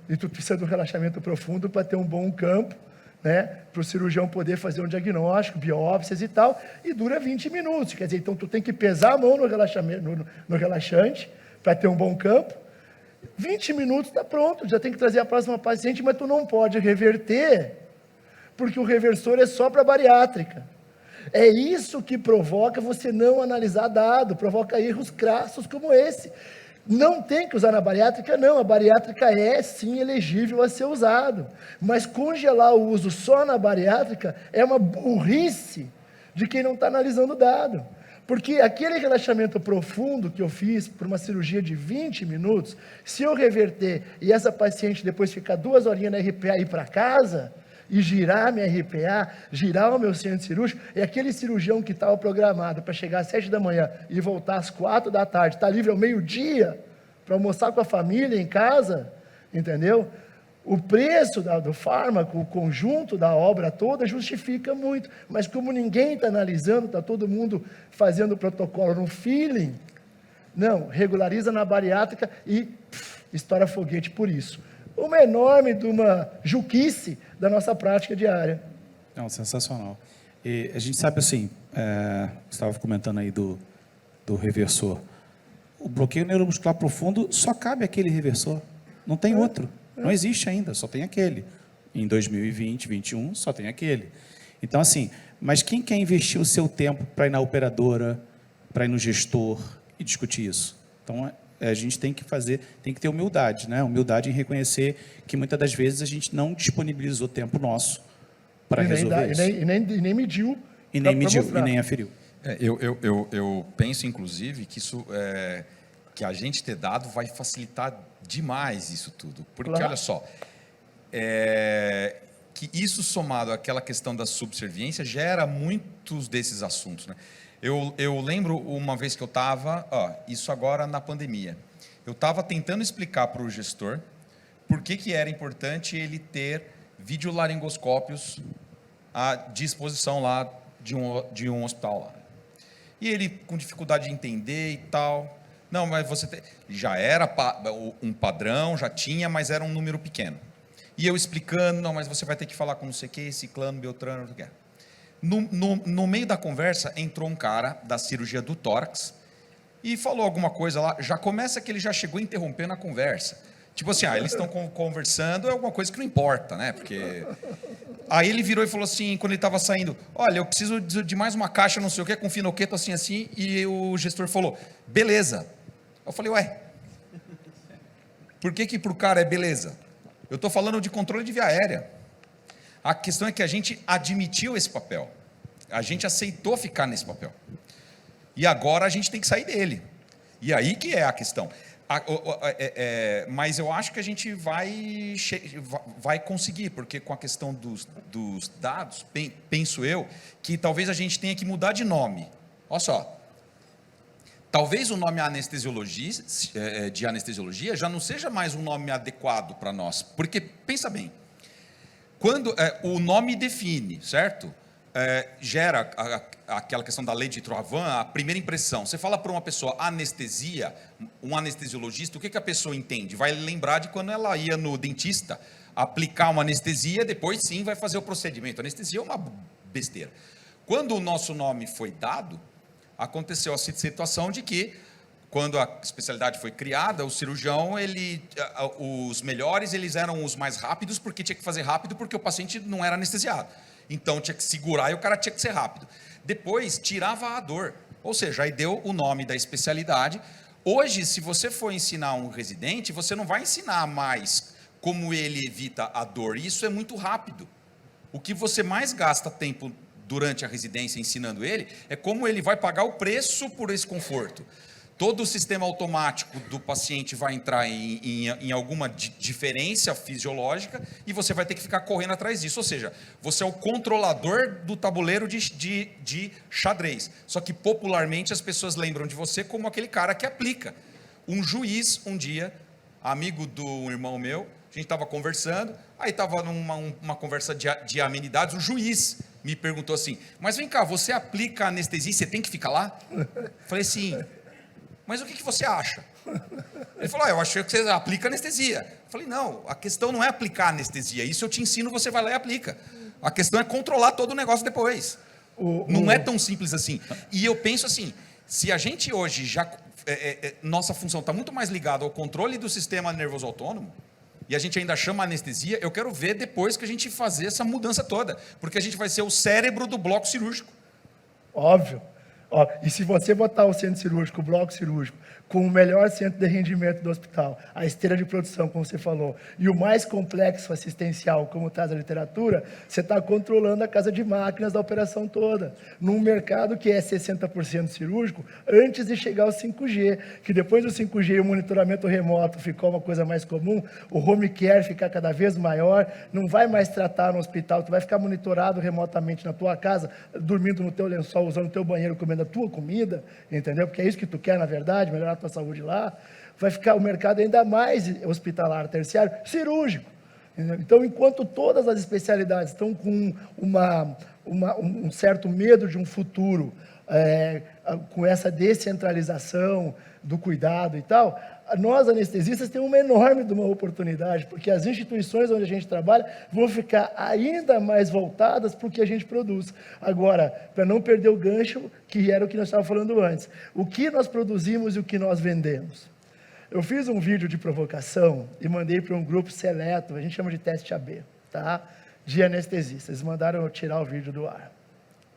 E tu precisa de um relaxamento profundo para ter um bom campo, né? Para o cirurgião poder fazer um diagnóstico, biópsias e tal, e dura 20 minutos. Quer dizer, então tu tem que pesar a mão no relaxante para ter um bom campo. 20 minutos está pronto, já tem que trazer a próxima paciente, mas tu não pode reverter, porque o reversor é só para bariátrica. É isso que provoca você não analisar dado, provoca erros crassos como esse. Não tem que usar na bariátrica, não. A bariátrica é, sim, elegível a ser usado. Mas congelar o uso só na bariátrica é uma burrice de quem não está analisando o dado. Porque aquele relaxamento profundo que eu fiz por uma cirurgia de 20 minutos, se eu reverter e essa paciente depois ficar 2 horinhas na RPA e ir para casa, e girar minha RPA, girar o meu centro cirúrgico, é aquele cirurgião que estava programado para chegar às 7 da manhã e voltar às 4 da tarde, está livre ao meio-dia, para almoçar com a família em casa, entendeu? O preço do fármaco, o conjunto da obra toda justifica muito, mas como ninguém está analisando, está todo mundo fazendo o protocolo no feeling, não, regulariza na bariátrica e estoura foguete por isso. Uma enorme de uma juquice da nossa prática diária. Não, sensacional. E a gente sabe assim, você estava comentando aí do reversor. O bloqueio neuromuscular profundo só cabe aquele reversor, não tem outro. Não existe ainda, só tem aquele. Em 2020, 2021, só tem aquele. Então, assim, mas quem quer investir o seu tempo para ir na operadora, para ir no gestor e discutir isso? Então, a gente tem que ter humildade, né? Humildade em reconhecer que muitas das vezes a gente não disponibilizou tempo nosso para resolver isso. E nem mediu. E nem aferiu. Eu penso, inclusive, que isso que a gente ter dado vai facilitar demais isso tudo. Porque, claro, olha só, que isso somado àquela questão da subserviência gera muitos desses assuntos, né? Eu lembro uma vez que eu estava, isso agora na pandemia, eu estava tentando explicar para o gestor por que era importante ele ter videolaringoscópios à disposição lá de um hospital lá. E ele com dificuldade de entender e tal. Não, mas você já era um padrão, já tinha, mas era um número pequeno. E eu explicando, não, mas você vai ter que falar com não sei o que, ciclano, beltrano, não sei o que. No meio da conversa, entrou um cara da cirurgia do tórax e falou alguma coisa lá. Já começa que ele já chegou interrompendo a conversa. Tipo assim, eles estão conversando, é alguma coisa que não importa, né? Porque... Aí ele virou e falou assim, quando ele estava saindo, olha, eu preciso de mais uma caixa, não sei o que, com finoqueto assim, assim, e o gestor falou, beleza. Eu falei, ué, por que para o cara é beleza? Eu estou falando de controle de via aérea. A questão é que a gente admitiu esse papel, a gente aceitou ficar nesse papel, e agora a gente tem que sair dele, e aí que é a questão. Mas eu acho que a gente vai conseguir, porque com a questão dos dados, penso eu, que talvez a gente tenha que mudar de nome. Olha só, talvez o nome de anestesiologia já não seja mais um nome adequado para nós, porque, pensa bem, quando o nome define, certo? gera aquela questão da lei de Trovan, a primeira impressão. Você fala para uma pessoa anestesia, um anestesiologista, o que a pessoa entende? Vai lembrar de quando ela ia no dentista aplicar uma anestesia, depois sim vai fazer o procedimento. Anestesia é uma besteira. Quando o nosso nome foi dado, aconteceu a situação de que, quando a especialidade foi criada, o cirurgião, os melhores, eles eram os mais rápidos, porque tinha que fazer rápido, porque o paciente não era anestesiado. Então, tinha que segurar e o cara tinha que ser rápido. Depois, tirava a dor. Ou seja, aí deu o nome da especialidade. Hoje, se você for ensinar um residente, você não vai ensinar mais como ele evita a dor. Isso é muito rápido. O que você mais gasta tempo durante a residência ensinando ele é como ele vai pagar o preço por esse conforto. Todo o sistema automático do paciente vai entrar em alguma diferença fisiológica e você vai ter que ficar correndo atrás disso. Ou seja, você é o controlador do tabuleiro de xadrez. Só que popularmente as pessoas lembram de você como aquele cara que aplica. Um juiz, um dia, amigo do irmão meu, a gente estava conversando, aí estava numa conversa de amenidades, o juiz me perguntou assim, mas vem cá, você aplica anestesia e você tem que ficar lá? Falei assim... Mas o que você acha? Ele falou, eu achei que você aplica anestesia. Eu falei, não, a questão não é aplicar anestesia, isso eu te ensino, você vai lá e aplica. A questão é controlar todo o negócio depois. Não é tão simples assim. E eu penso assim, se a gente hoje já... nossa função está muito mais ligada ao controle do sistema nervoso autônomo, e a gente ainda chama anestesia, eu quero ver depois que a gente fazer essa mudança toda, porque a gente vai ser o cérebro do bloco cirúrgico. Óbvio. Ó, e se você botar o centro cirúrgico, o bloco cirúrgico, com o melhor centro de rendimento do hospital, a esteira de produção, como você falou, e o mais complexo assistencial, como traz a literatura, você está controlando a casa de máquinas da operação toda, num mercado que é 60% cirúrgico, antes de chegar ao 5G, que depois do 5G o monitoramento remoto ficou uma coisa mais comum, o home care ficar cada vez maior, não vai mais tratar no hospital, tu vai ficar monitorado remotamente na tua casa, dormindo no teu lençol, usando o teu banheiro, comendo a tua comida, entendeu? Porque é isso que tu quer, na verdade, melhorar a tua saúde lá, vai ficar o mercado ainda mais hospitalar, terciário, cirúrgico. Entendeu? Então, enquanto todas as especialidades estão com um certo medo de um futuro, com essa descentralização do cuidado e tal, nós, anestesistas, temos uma enorme de uma oportunidade, porque as instituições onde a gente trabalha vão ficar ainda mais voltadas para o que a gente produz. Agora, para não perder o gancho, que era o que nós estávamos falando antes, o que nós produzimos e o que nós vendemos. Eu fiz um vídeo de provocação e mandei para um grupo seleto, a gente chama de teste AB, tá? De anestesistas. Eles mandaram eu tirar o vídeo do ar.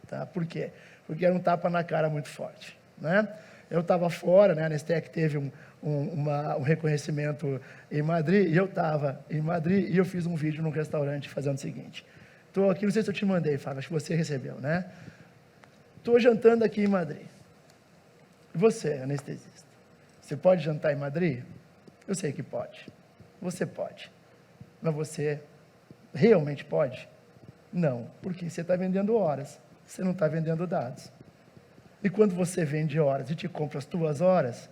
Tá? Por quê? Porque era um tapa na cara muito forte. Né? Eu estava fora, né? A Anestec teve um reconhecimento em Madrid, e eu estava em Madrid, e eu fiz um vídeo num restaurante fazendo o seguinte. Estou aqui, não sei se eu te mandei, Fábio, acho que você recebeu, né? Estou jantando aqui em Madrid. Você, anestesista, você pode jantar em Madrid? Eu sei que pode. Você pode. Mas você realmente pode? Não, porque você está vendendo horas, você não está vendendo dados. E quando você vende horas e te compra as tuas horas,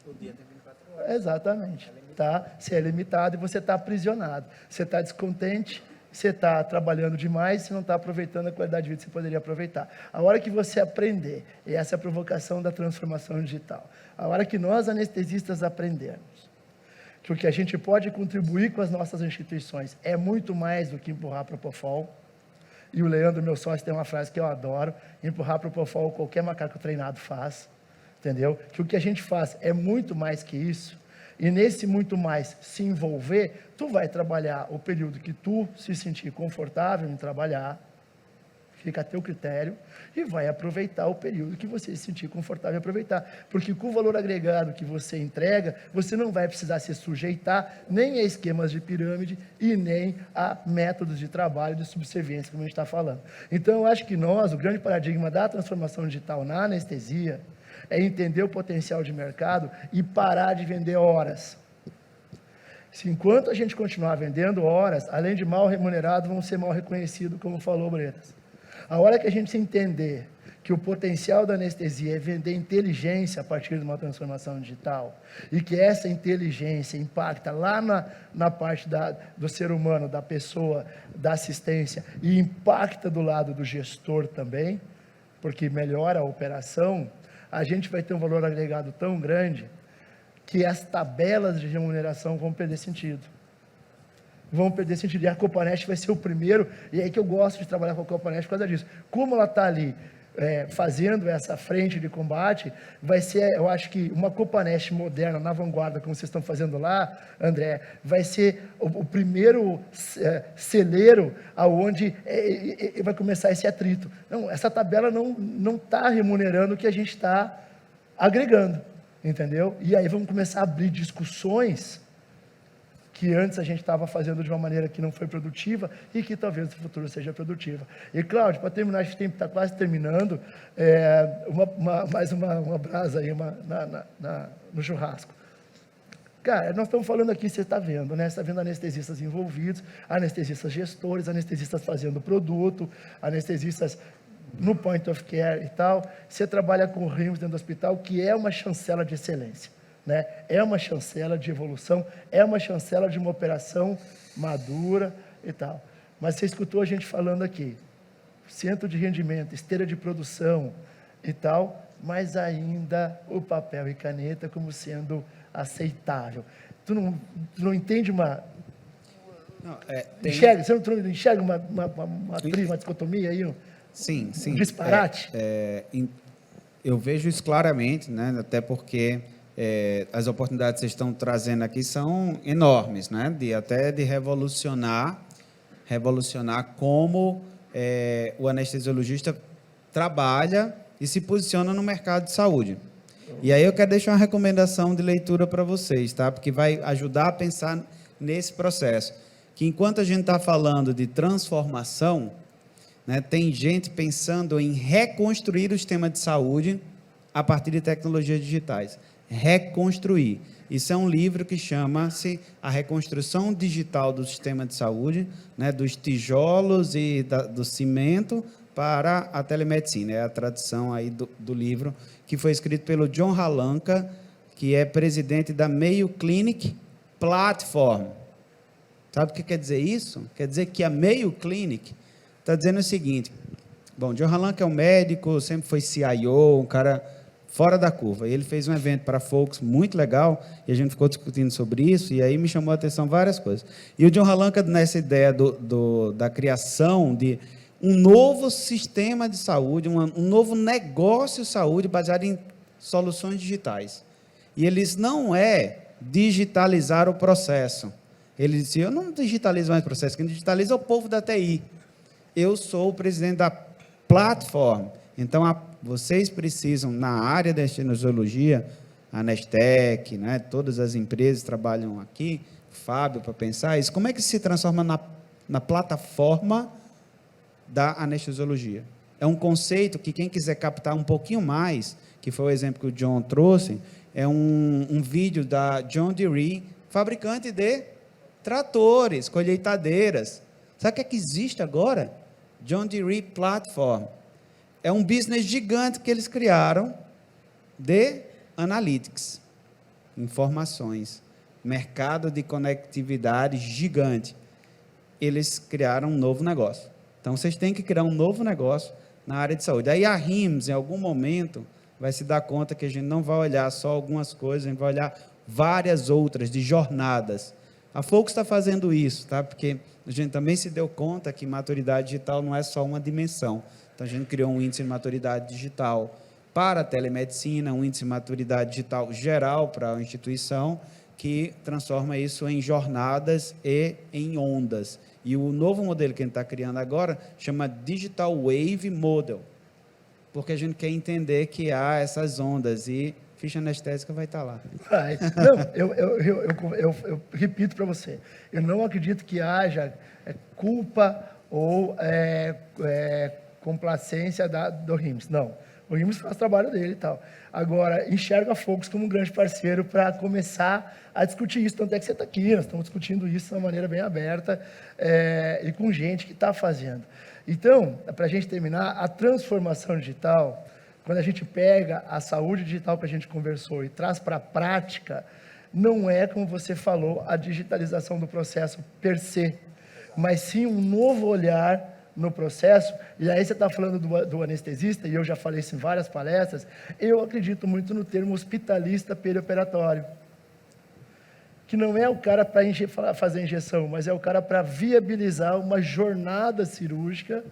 o dia tem 24 horas. Exatamente. Tá? Você é limitado e você está aprisionado. Você está descontente, você está trabalhando demais, você não está aproveitando a qualidade de vida que você poderia aproveitar. A hora que você aprender, e essa é a provocação da transformação digital, a hora que nós anestesistas aprendermos que o que a gente pode contribuir com as nossas instituições é muito mais do que empurrar para o Propofol. E o Leandro, meu sócio, tem uma frase que eu adoro: empurrar para o Propofol qualquer macaco treinado faz. Entendeu? Que o que a gente faz é muito mais que isso, e nesse muito mais se envolver, tu vai trabalhar o período que tu se sentir confortável em trabalhar, fica a teu critério, e vai aproveitar o período que você se sentir confortável em aproveitar, porque com o valor agregado que você entrega, você não vai precisar se sujeitar nem a esquemas de pirâmide e nem a métodos de trabalho de subserviência, como a gente está falando. Então, eu acho que nós, o grande paradigma da transformação digital na anestesia, é entender o potencial de mercado e parar de vender horas. Se enquanto a gente continuar vendendo horas, além de mal remunerado, vão ser mal reconhecidos, como falou o Bretas. A hora que a gente entender que o potencial da anestesia é vender inteligência a partir de uma transformação digital, e que essa inteligência impacta lá na parte do ser humano, da pessoa, da assistência, e impacta do lado do gestor também, porque melhora a operação, a gente vai ter um valor agregado tão grande que as tabelas de remuneração vão perder sentido. Vão perder sentido. E a Copanest vai ser o primeiro, e é aí que eu gosto de trabalhar com a Copanest por causa disso. Como ela está ali fazendo essa frente de combate, vai ser, eu acho que uma Copanest moderna, na vanguarda, como vocês estão fazendo lá, André, vai ser o primeiro celeiro aonde vai começar esse atrito. Não, essa tabela não está remunerando o que a gente está agregando, entendeu? E aí vamos começar a abrir discussões que antes a gente estava fazendo de uma maneira que não foi produtiva e que talvez no futuro seja produtiva. E, Cláudio, para terminar, a gente está quase terminando, mais uma brasa aí no churrasco. Cara, nós estamos falando aqui, você está vendo, né? Você está vendo anestesistas envolvidos, anestesistas gestores, anestesistas fazendo produto, anestesistas no point of care e tal. Você trabalha com RIMS dentro do hospital, que é uma chancela de excelência. Né? É uma chancela de evolução, é uma chancela de uma operação madura e tal. Mas você escutou a gente falando aqui, centro de rendimento, esteira de produção e tal, mas ainda o papel e caneta como sendo aceitável. Tu não entende uma... Você não enxerga uma dicotomia aí? Sim. Um disparate? Eu vejo isso claramente, né? Até porque... as oportunidades que vocês estão trazendo aqui são enormes, né? Até de revolucionar como o anestesiologista trabalha e se posiciona no mercado de saúde. E aí eu quero deixar uma recomendação de leitura para vocês, tá? Porque vai ajudar a pensar nesse processo. Que enquanto a gente está falando de transformação, né, tem gente pensando em reconstruir o sistema de saúde a partir de tecnologias digitais. Reconstruir. Isso é um livro que chama-se A Reconstrução Digital do Sistema de Saúde, né, dos tijolos e do cimento para a telemedicina. É a tradução aí do livro, que foi escrito pelo John Halanka, que é presidente da Mayo Clinic Platform. Sabe o que quer dizer isso? Quer dizer que a Mayo Clinic está dizendo o seguinte: bom, John Halanka é um médico, sempre foi CIO, um cara fora da curva. Ele fez um evento para folks muito legal, e a gente ficou discutindo sobre isso, e aí me chamou a atenção várias coisas. E o John Halanka, nessa ideia da criação de um novo sistema de saúde, um novo negócio de saúde baseado em soluções digitais. E ele disse, não é digitalizar o processo. Ele disse, eu não digitalizo mais o processo, quem digitaliza é o povo da TI. Eu sou o presidente da plataforma. Então, vocês precisam, na área da anestesiologia, a Nestec, né, todas as empresas trabalham aqui, Fábio, para pensar isso, como é que se transforma na plataforma da anestesiologia? É um conceito que quem quiser captar um pouquinho mais, que foi o exemplo que o John trouxe, é um vídeo da John Deere, fabricante de tratores, colheitadeiras. Sabe o que é que existe agora? John Deere Platform. É um business gigante que eles criaram de analytics, informações, mercado de conectividade gigante. Eles criaram um novo negócio. Então, vocês têm que criar um novo negócio na área de saúde. Aí a RIMS, em algum momento, vai se dar conta que a gente não vai olhar só algumas coisas, a gente vai olhar várias outras, de jornadas. A Focus está fazendo isso, tá? Porque a gente também se deu conta que maturidade digital não é só uma dimensão. Então, a gente criou um índice de maturidade digital para a telemedicina, um índice de maturidade digital geral para a instituição, que transforma isso em jornadas e em ondas. E o novo modelo que a gente está criando agora chama Digital Wave Model, porque a gente quer entender que há essas ondas e ficha anestésica vai estar lá. Não, eu repito para você, eu não acredito que haja culpa ou complacência do RIMS, não. O RIMS faz o trabalho dele e tal. Agora, enxerga a Focus como um grande parceiro para começar a discutir isso. Tanto é que você está aqui, nós estamos discutindo isso de uma maneira bem aberta e com gente que está fazendo. Então, para a gente terminar, a transformação digital, quando a gente pega a saúde digital que a gente conversou e traz para a prática, não é, como você falou, a digitalização do processo per se, mas sim um novo olhar no processo. E aí você está falando do anestesista, e eu já falei isso em várias palestras, eu acredito muito no termo hospitalista perioperatório, que não é o cara para fazer injeção, mas é o cara para viabilizar uma jornada cirúrgica,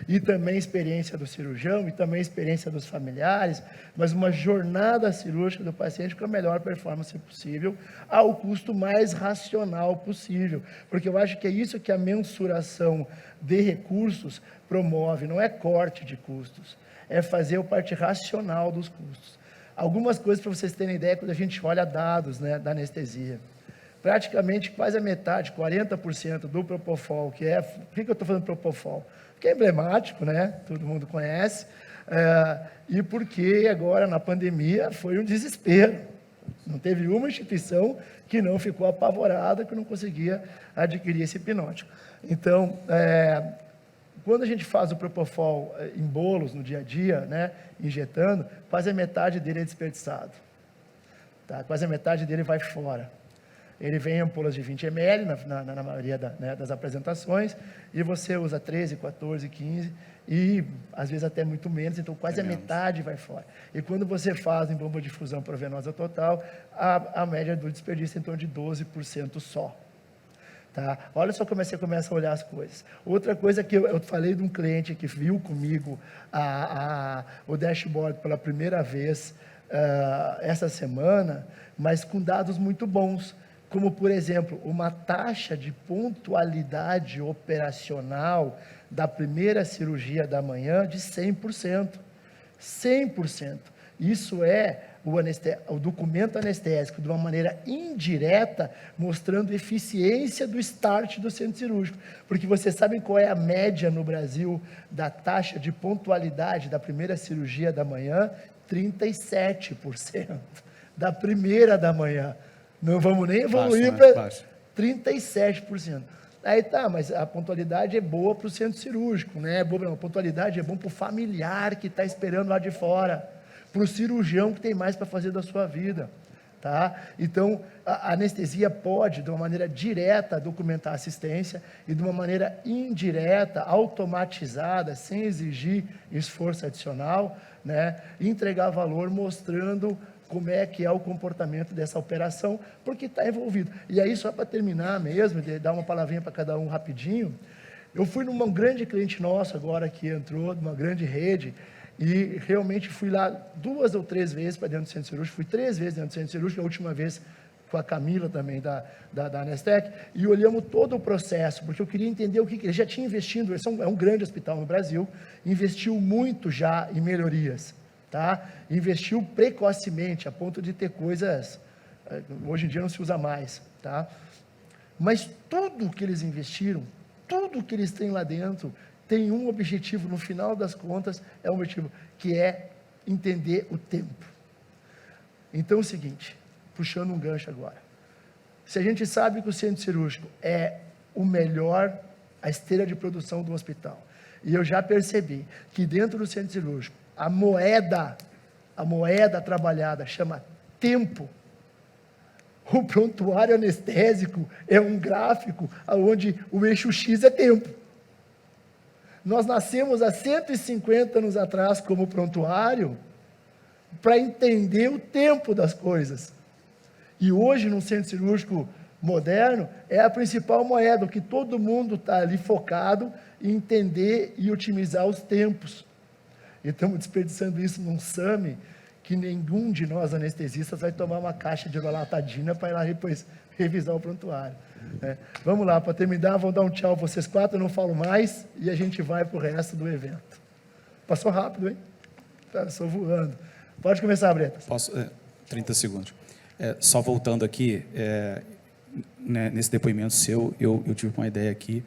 e também experiência do cirurgião, e também experiência dos familiares, mas uma jornada cirúrgica do paciente com a melhor performance possível, ao custo mais racional possível, porque eu acho que é isso que a mensuração de recursos promove, não é corte de custos, é fazer a parte racional dos custos. Algumas coisas para vocês terem ideia, quando a gente olha dados, né, da anestesia, praticamente quase a metade, 40% do Propofol, que é... Por que eu estou falando Propofol? Porque é emblemático, né? Todo mundo conhece, e porque agora, na pandemia, foi um desespero. Não teve uma instituição que não ficou apavorada, que não conseguia adquirir esse hipnótico. Então, quando a gente faz o Propofol em bolos, no dia a dia, né, injetando, quase a metade dele é desperdiçado. Tá? Quase a metade dele vai fora. Ele vem em ampolas de 20 ml, na maioria das apresentações, e você usa 13, 14, 15, e às vezes até muito menos, então quase a metade vai fora. E quando você faz em bomba de difusão provenosa total, a média do desperdício é em torno de 12% só. Tá? Olha só como você começa a olhar as coisas. Outra coisa que eu falei de um cliente que viu comigo o dashboard pela primeira vez essa semana, mas com dados muito bons, como, por exemplo, uma taxa de pontualidade operacional da primeira cirurgia da manhã de 100%. 100%. Isso é o documento anestésico, de uma maneira indireta, mostrando eficiência do start do centro cirúrgico. Porque vocês sabem qual é a média no Brasil da taxa de pontualidade da primeira cirurgia da manhã? 37%. Da primeira da manhã. Não vamos nem evoluir para 37%. Aí tá, mas a pontualidade é boa para o centro cirúrgico, né? A pontualidade é bom para o familiar que está esperando lá de fora, para o cirurgião que tem mais para fazer da sua vida, tá? Então, a anestesia pode, de uma maneira direta, documentar assistência, e de uma maneira indireta, automatizada, sem exigir esforço adicional, né? Entregar valor mostrando como é que é o comportamento dessa operação, porque está envolvido. E aí, só para terminar mesmo, dar uma palavrinha para cada um rapidinho, eu fui num grande cliente nosso agora que entrou, numa grande rede, e realmente fui lá 2 ou 3 vezes para dentro do centro cirúrgico, fui 3 vezes dentro do centro cirúrgico, a última vez com a Camila também, da Anestec, e olhamos todo o processo, porque eu queria entender o que ele já tinha investido, é um grande hospital no Brasil, investiu muito já em melhorias, tá? Investiu precocemente, a ponto de ter coisas, hoje em dia não se usa mais, tá? Mas tudo que eles investiram, tudo que eles têm lá dentro, tem um objetivo, no final das contas, é um objetivo, que é entender o tempo. Então é o seguinte, puxando um gancho agora, se a gente sabe que o centro cirúrgico é o melhor, a esteira de produção do hospital, e eu já percebi que dentro do centro cirúrgico, a moeda trabalhada chama tempo. O prontuário anestésico é um gráfico onde o eixo X é tempo. Nós nascemos há 150 anos atrás como prontuário para entender o tempo das coisas. E hoje, no centro cirúrgico moderno, é a principal moeda, o que todo mundo está ali focado em entender e otimizar os tempos. E estamos desperdiçando isso num SAMI, que nenhum de nós anestesistas vai tomar uma caixa de loratadina para ir lá depois revisar o prontuário. Vamos lá, para terminar, vou dar um tchau a vocês 4, eu não falo mais, e a gente vai para o resto do evento. Passou rápido, hein? Passou voando. Pode começar, Bretas. Posso? 30 segundos. Só voltando aqui, né, nesse depoimento seu, eu tive uma ideia aqui.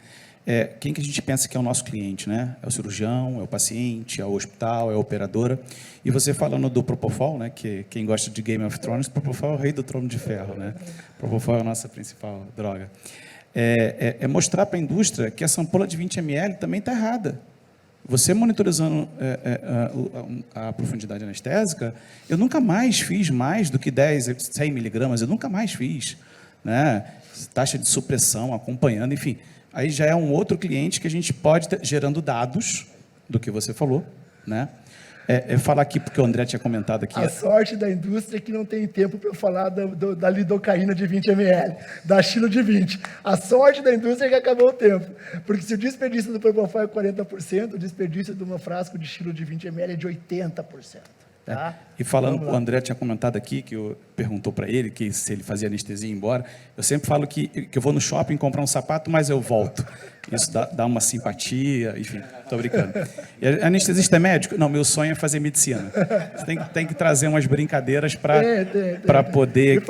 Quem que a gente pensa que é o nosso cliente, né? É o cirurgião, é o paciente, é o hospital, é a operadora. E você falando do Propofol, né? Que quem gosta de Game of Thrones, Propofol é o rei do trono de ferro, né? Propofol é a nossa principal droga. Mostrar para a indústria que essa ampola de 20 ml também está errada. você monitorizando a profundidade anestésica, eu nunca mais fiz mais do que 100 miligramas, eu nunca mais fiz, né? Taxa de supressão, acompanhando, enfim. Aí já é um outro cliente que a gente pode ter, gerando dados do que você falou, né? Falar aqui, porque o André tinha comentado aqui. A sorte da indústria é que não tem tempo para eu falar da lidocaína de 20 ml, da Xilo de 20. A sorte da indústria é que acabou o tempo. Porque se o desperdício do Propofol é 40%, o desperdício de uma frasco de Xilo de 20 ml é de 80%. Tá? E falando, o André tinha comentado aqui, que perguntou para ele que se ele fazia anestesia e ir embora. Eu sempre falo que eu vou no shopping comprar um sapato, mas eu volto. Isso dá uma simpatia, enfim, estou brincando. E anestesista é médico? Não, meu sonho é fazer medicina. Você tem que trazer umas brincadeiras para poder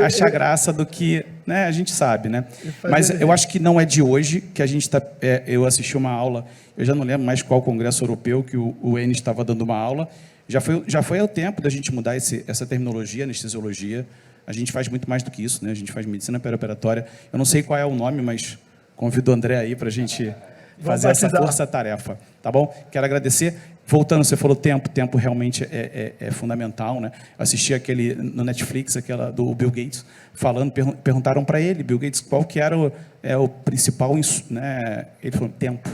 achar graça do que, né, a gente sabe, né? Mas eu acho que não é de hoje que a gente está... eu assisti uma aula, eu já não lembro mais qual congresso europeu, que o Enes estava dando uma aula. Já foi o tempo da gente mudar essa terminologia, anestesiologia. A gente faz muito mais do que isso, né? A gente faz medicina perioperatória. Eu não sei qual é o nome, mas convido o André aí para a gente fazer essa força-tarefa, tá bom? Quero agradecer. Voltando, você falou tempo realmente é fundamental, né? Assisti aquele no Netflix, aquela do Bill Gates, falando, perguntaram para ele, Bill Gates, qual que era o principal, né? Ele falou, tempo.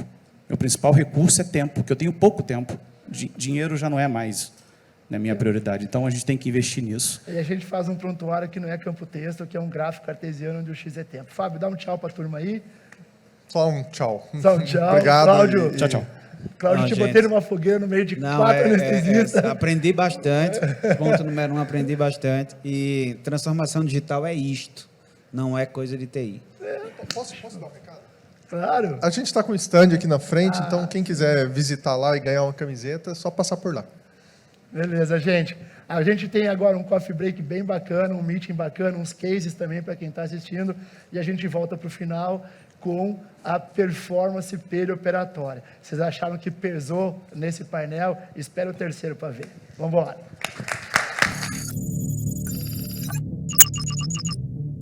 Meu principal recurso é tempo, porque eu tenho pouco tempo. Dinheiro já não é mais, né, minha prioridade. Então, a gente tem que investir nisso. E a gente faz um prontuário que não é campo texto, que é um gráfico cartesiano onde o X é tempo. Fábio, dá um tchau para a turma aí. Só um tchau. Só um tchau. Obrigado. Cláudio. Tchau. Cláudio, te botei numa fogueira no meio de 4 anestesistas. Aprendi bastante. Ponto número 1, aprendi bastante. E transformação digital é isto. Não é coisa de TI. Posso dar um recado? Claro. A gente está com o stand aqui na frente, então quem quiser visitar lá e ganhar uma camiseta, é só passar por lá. Beleza, gente. A gente tem agora um coffee break bem bacana, um meeting bacana, uns cases também para quem está assistindo. E a gente volta para o final com a performance perioperatória. Vocês acharam que pesou nesse painel? Espera o terceiro para ver. Vamos embora.